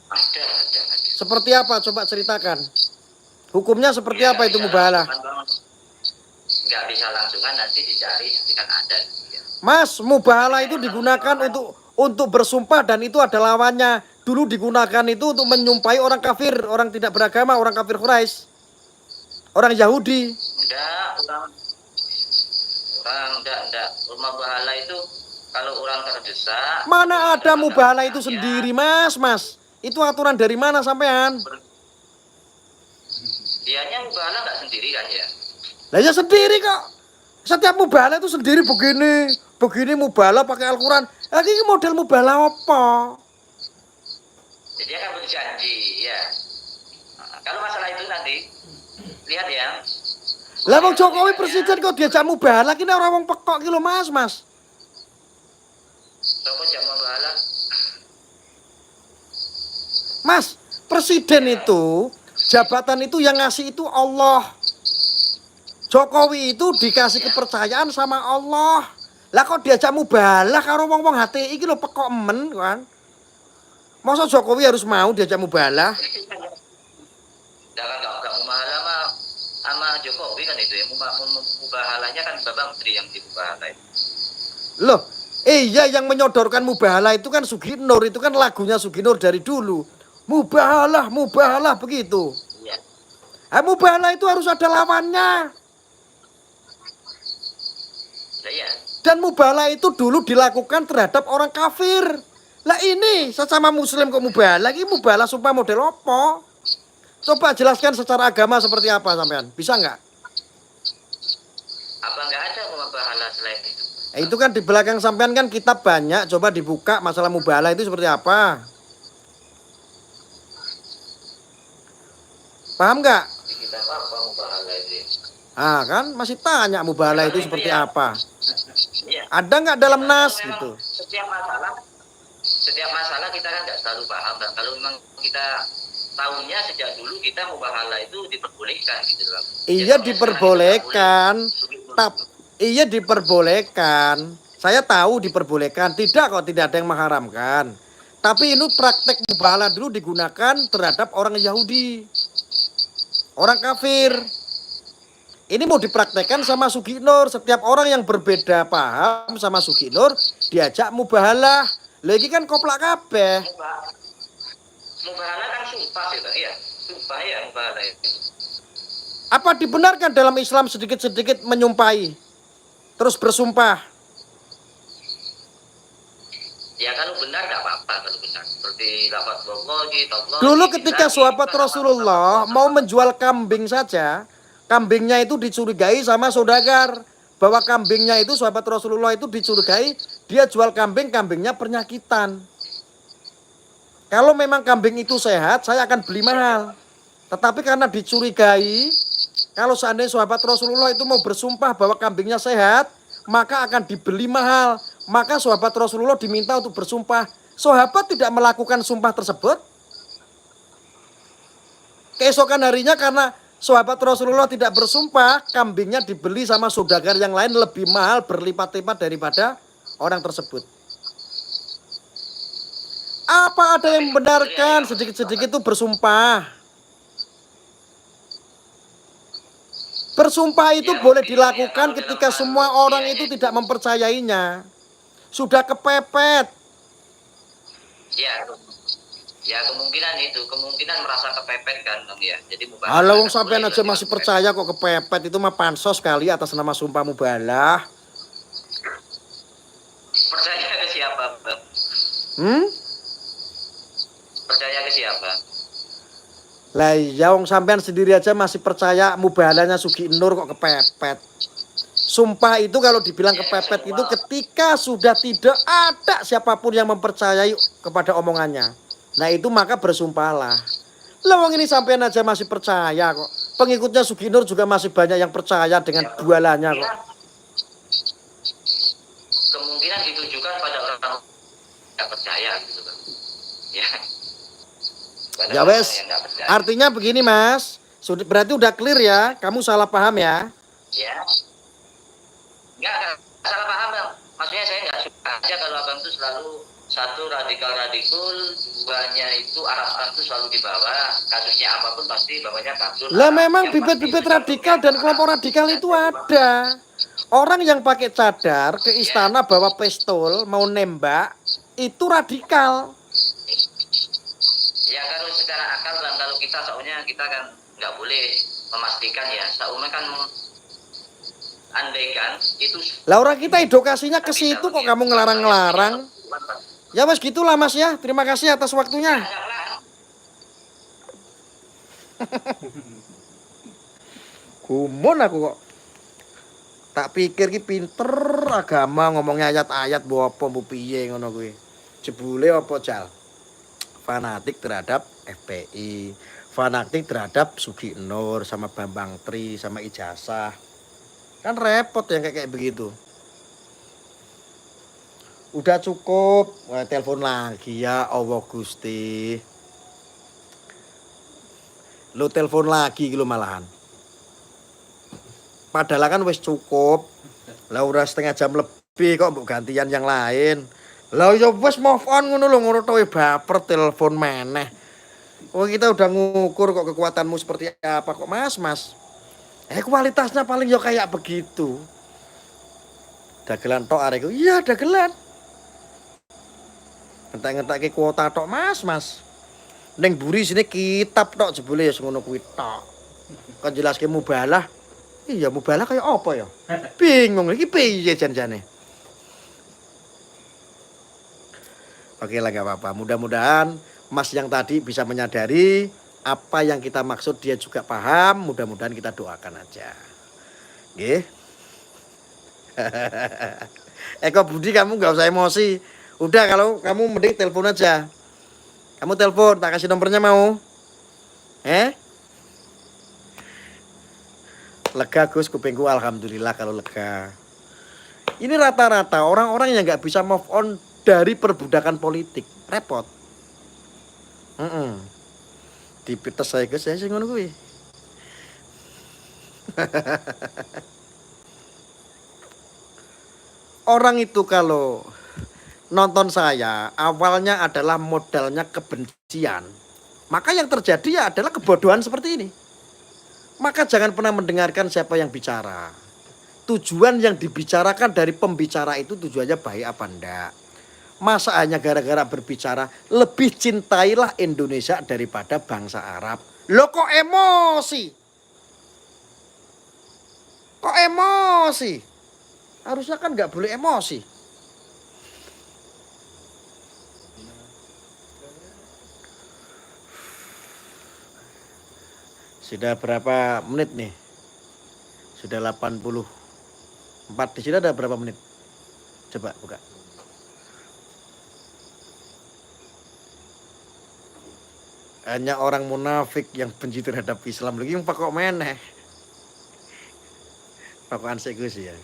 Ada. Seperti apa? Coba ceritakan. Hukumnya seperti Ya, apa nggak itu bisa mubahala? langsung kan, Bang. Nggak bisa langsung kan, nanti dicari, nanti kan ada. Ya. Mas, mubahala itu digunakan untuk bersumpah dan itu ada lawannya. Dulu digunakan itu untuk menyumpahi orang kafir, orang tidak beragama, orang kafir Quraisy, orang Yahudi. Enggak. Rumah bahala itu kalau orang terdesak. Mana ada mubahala itu sendiri, Mas? Itu aturan dari mana sampean? Dianya mubahala nggak sendiri kan ya? Lah ya sendiri kok. Setiap mubahala itu sendiri begini mubahala pakai Al-Quran. Ini model mubahala apa? Jadi dia kan berjanji ya. Nah, kalau masalah itu nanti lihat ya. Lah wong Jokowi presiden kok diajak mubahala kini orang wong pekok ki lho Mas. Coba jak mubahala. Mas, presiden itu jabatan itu yang ngasih itu Allah. Jokowi itu dikasih kepercayaan sama Allah. Lah kok diajak mubahala karo wong-wong HTI iki lho pekok men kan. Masa Jokowi harus mau diajak mubahala? Jangan nggak mubahala sama Jokowi kan itu ya. Mubahalanya kan Bambang Tri yang dimubahala. Loh, iya yang menyodorkan mubahala itu kan Suginur, itu kan lagunya Suginur dari dulu. Mubahala begitu. Iya. Mubahala itu harus ada lawannya. Ya. Dan mubahala itu dulu dilakukan terhadap orang kafir. Lah ini sesama muslim kok mubahala, ini mubahala sumpah model apa? Coba jelaskan secara agama seperti apa sampean? Bisa nggak? Apa nggak ada mubahala selain itu? Itu kan di belakang sampean kan kitab banyak, coba dibuka masalah mubahala itu seperti apa? Paham nggak? Kita apa mubahala itu? Ah kan masih tanya mubahala itu seperti apa? Ya. Ada nggak dalam nas gitu? Setiap masalah kita kan nggak selalu paham, dan kalau memang kita tahunya sejak dulu kita mubahala itu diperbolehkan gitu loh. Iya diperbolehkan, iya diperbolehkan. Saya tahu diperbolehkan, tidak kok tidak ada yang mengharamkan. Tapi ini praktek mubahala dulu digunakan terhadap orang Yahudi, orang kafir. Ini mau dipraktekkan sama Suginur. Setiap orang yang berbeda paham sama Suginur diajak mubahala. Lagi kan koplak kabeh. Mubahala kan sumpah sih, ya. Sumpah ya mubahala itu. Apa dibenarkan dalam Islam sedikit-sedikit menyumpahi? Terus bersumpah. Ya kalau benar nggak apa-apa kalau benar. Seperti lafaz wallahi, tallahi. Dulu ketika sahabat Rasulullah mau menjual kambing saja, kambingnya itu dicurigai sama saudagar. Bahwa kambingnya itu sahabat Rasulullah itu dicurigai, dia jual kambing, kambingnya penyakitan. Kalau memang kambing itu sehat, saya akan beli mahal. Tetapi karena dicurigai, kalau seandainya sahabat Rasulullah itu mau bersumpah bahwa kambingnya sehat, maka akan dibeli mahal. Maka sahabat Rasulullah diminta untuk bersumpah. Sahabat tidak melakukan sumpah tersebut. Keesokan harinya karena sahabat Rasulullah tidak bersumpah, kambingnya dibeli sama saudagar yang lain lebih mahal berlipat-lipat daripada orang tersebut. Apa ada yang membenarkan sedikit-sedikit itu bersumpah? Bersumpah itu boleh dilakukan ketika semua orang itu tidak mempercayainya. sudah kepepet. Ya kemungkinan itu, kemungkinan merasa kepepet kan Bang ya. Jadi mubalah. Halo, wong sampean aja masih percaya kok kepepet, itu mah pansos kali atas nama sumpah mubalah. Percaya ke siapa Bang? Percaya ke siapa? Lah iya, wong sampean sendiri aja masih percaya mubalahnya Sugi Nur kok kepepet. Sumpah itu kalau dibilang kepepet itu ketika sudah tidak ada siapapun yang mempercayai kepada omongannya. Nah itu maka bersumpahlah. Lah wong ini sampean aja masih percaya kok. Pengikutnya Sugi Nur juga masih banyak yang percaya dengan jualannya kok. Kemungkinan ditujukan pada orang yang percaya gitu Bang. Ya. Ya wes, artinya begini Mas. Berarti udah clear ya, kamu salah paham ya. Ya. Enggak salah paham Bang. Maksudnya saya nggak suka aja kalau Abang itu selalu satu radikal, duanya itu Arab itu selalu dibawa. Kasusnya apapun pasti bawanya kasus. Lah memang bibit-bibit radikal dan kelompok radikal itu ada. Orang yang pakai cadar ke istana bawa pistol mau nembak itu radikal. Ya kalau secara akal Bang, kalau kita soalnya kita kan nggak boleh memastikan ya. Soalnya kan andaikan itu. Lah orang kita edukasinya ke situ kok kamu ngelarang-ngelarang. Ya wes gitulah Mas ya. Terima kasih atas waktunya. Kumun aku kok. Tak pikir ki pinter agama ngomongnya ayat-ayat bawa apa mbu piye ngono kuwi. Jebule apa jal? Fanatik terhadap FPI, fanatik terhadap Sugi Nur sama Bambang Tri sama ijazah. Kan repot yang kayak begitu. Udah cukup, wah, telepon lagi ya Allah Gusti. Lo telepon lagi gitu malahan. Padahal kan wis cukup. Lah udah setengah jam lebih kok mbok gantian yang lain. Lah ya wis move on ngono lho, ngono to baper telepon meneh. Oh kita udah ngukur kok kekuatanmu seperti apa kok Mas. Kualitasnya paling ya kayak begitu. Dagelan tok areku. Iya dagelan. Ngentek-ngenteke kuota tok Mas. Ning buri sini kitab tok jebule ya ngono kuwi tok. Kan jelaske mubalah. Iya mubalah kayak apa ya? Bingung iki piye janjane. Oke lah gak apa-apa. Mudah-mudahan Mas yang tadi bisa menyadari apa yang kita maksud dia juga paham. Mudah-mudahan kita doakan aja. Nggih. Eko Budi kamu gak usah emosi. Udah kalau kamu mending telepon aja. Kamu telepon, tak kasih nomornya mau? Lega Gus kupingku alhamdulillah kalau lega. Ini rata-rata orang-orang yang nggak bisa move on dari perbudakan politik. Repot. Dipites saya Gus, saya sing ngono kuwi. Orang itu kalau nonton saya awalnya adalah modalnya kebencian, maka yang terjadi ya adalah kebodohan seperti ini. Maka jangan pernah mendengarkan siapa yang bicara. Tujuan yang dibicarakan dari pembicara itu tujuannya baik apa enggak. Masa hanya gara-gara berbicara lebih cintailah Indonesia daripada bangsa Arab. Loh kok emosi? Kok emosi? Harusnya kan nggak boleh emosi. Sudah berapa menit nih? Sudah 84. Di sini ada berapa menit? Coba buka. Hanya orang munafik yang benci terhadap Islam lagi yang pakok meneh. Pakokan segus ya.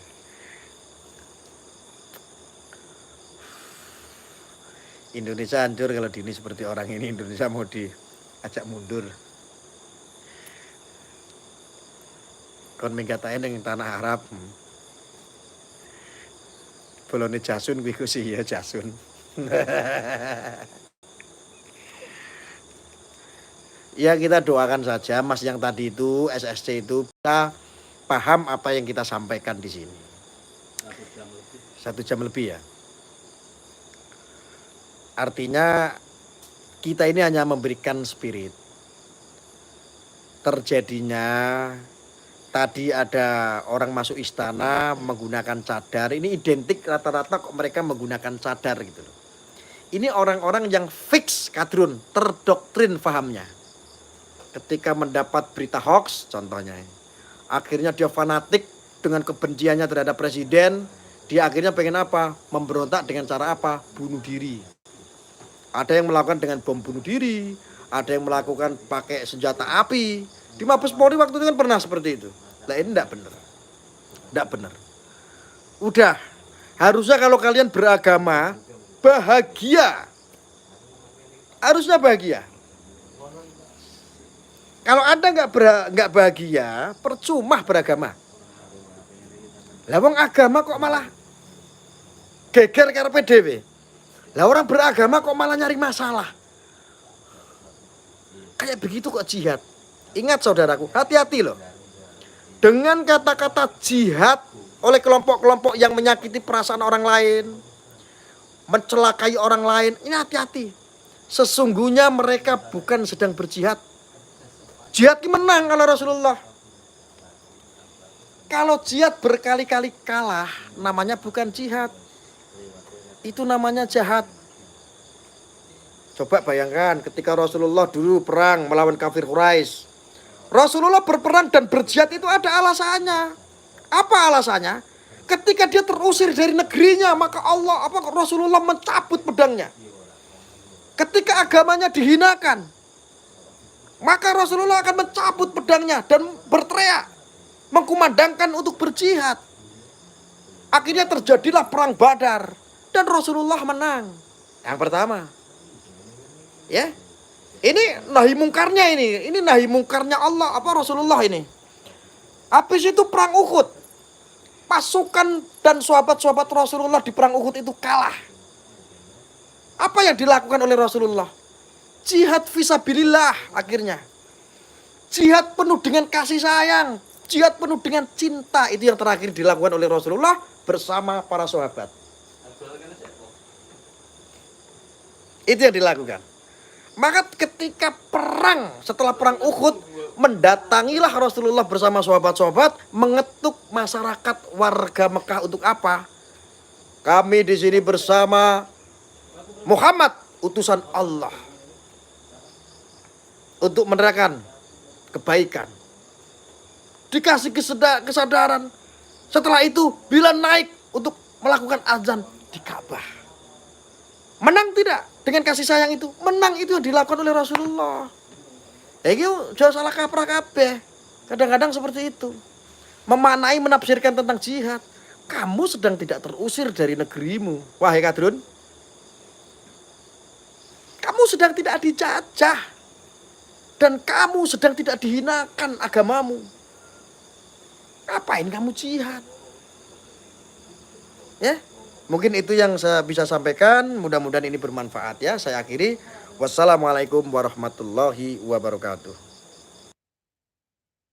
Indonesia hancur kalau dini seperti orang ini. Indonesia mau diajak mundur. Kon minggatain dengan tanah Arab. Bolone jasun kuwi sih ya jasun. Ya kita doakan saja Mas yang tadi itu SSC itu kita paham apa yang kita sampaikan di sini. 1 jam lebih ya. Artinya kita ini hanya memberikan spirit. Terjadinya tadi ada orang masuk istana menggunakan cadar. Ini identik rata-rata kok mereka menggunakan cadar gitu loh. Ini orang-orang yang fix kadrun, terdoktrin fahamnya. Ketika mendapat berita hoax contohnya. Akhirnya dia fanatik dengan kebenciannya terhadap presiden. Dia akhirnya pengen apa? Memberontak dengan cara apa? Bunuh diri. Ada yang melakukan dengan bom bunuh diri. Ada yang melakukan pakai senjata api. Di Mabes Polri waktu itu kan pernah seperti itu. Nah ini enggak benar. Enggak benar. Udah. Harusnya kalau kalian beragama bahagia. Harusnya bahagia. Kalau Anda enggak bahagia, percuma beragama. Lah wong agama kok malah geger karepe dhewe. Lah orang beragama kok malah nyari masalah. Kayak begitu kok jihad. Ingat saudaraku, hati-hati loh. Dengan kata-kata jihad oleh kelompok-kelompok yang menyakiti perasaan orang lain, mencelakai orang lain, ini hati-hati. Sesungguhnya mereka bukan sedang berjihad. Jihad ini menang kalau Rasulullah. Kalau jihad berkali-kali kalah, namanya bukan jihad. Itu namanya jahat. Coba bayangkan ketika Rasulullah dulu perang melawan kafir Quraisy. Rasulullah berperang dan berjihad itu ada alasannya. Apa alasannya? Ketika dia terusir dari negerinya, maka Rasulullah mencabut pedangnya. Ketika agamanya dihinakan, maka Rasulullah akan mencabut pedangnya dan berteriak, mengkumandangkan untuk berjihad. Akhirnya terjadilah perang Badar dan Rasulullah menang. Yang pertama. Ya. Ini nahi mungkarnya ini nahi mungkarnya Allah Rasulullah ini. Habis itu perang Uhud. Pasukan dan sahabat-sahabat Rasulullah di perang Uhud itu kalah. Apa yang dilakukan oleh Rasulullah? Jihad fisabilillah akhirnya. Jihad penuh dengan kasih sayang, jihad penuh dengan cinta, itu yang terakhir dilakukan oleh Rasulullah bersama para sahabat. Itu yang dilakukan. Maka ketika perang, setelah perang Uhud, mendatangilah Rasulullah bersama sahabat-sahabat, mengetuk masyarakat warga Mekah untuk apa? Kami di sini bersama Muhammad, utusan Allah, untuk menerapkan kebaikan. Dikasih kesadaran. Setelah itu, bila naik untuk melakukan azan di Ka'bah. Menang tidak? Dengan kasih sayang itu, menang itu yang dilakukan oleh Rasulullah. Itu jauh salah kaprah kabeh. Kadang-kadang seperti itu. Memaknai, menafsirkan tentang jihad. Kamu sedang tidak terusir dari negerimu. Wahai kadrun. Kamu sedang tidak dijajah. Dan kamu sedang tidak dihinakan agamamu. Ngapain kamu jihad? Ya. Mungkin itu yang saya bisa sampaikan. Mudah-mudahan ini bermanfaat ya. Saya akhiri. Wassalamualaikum warahmatullahi wabarakatuh.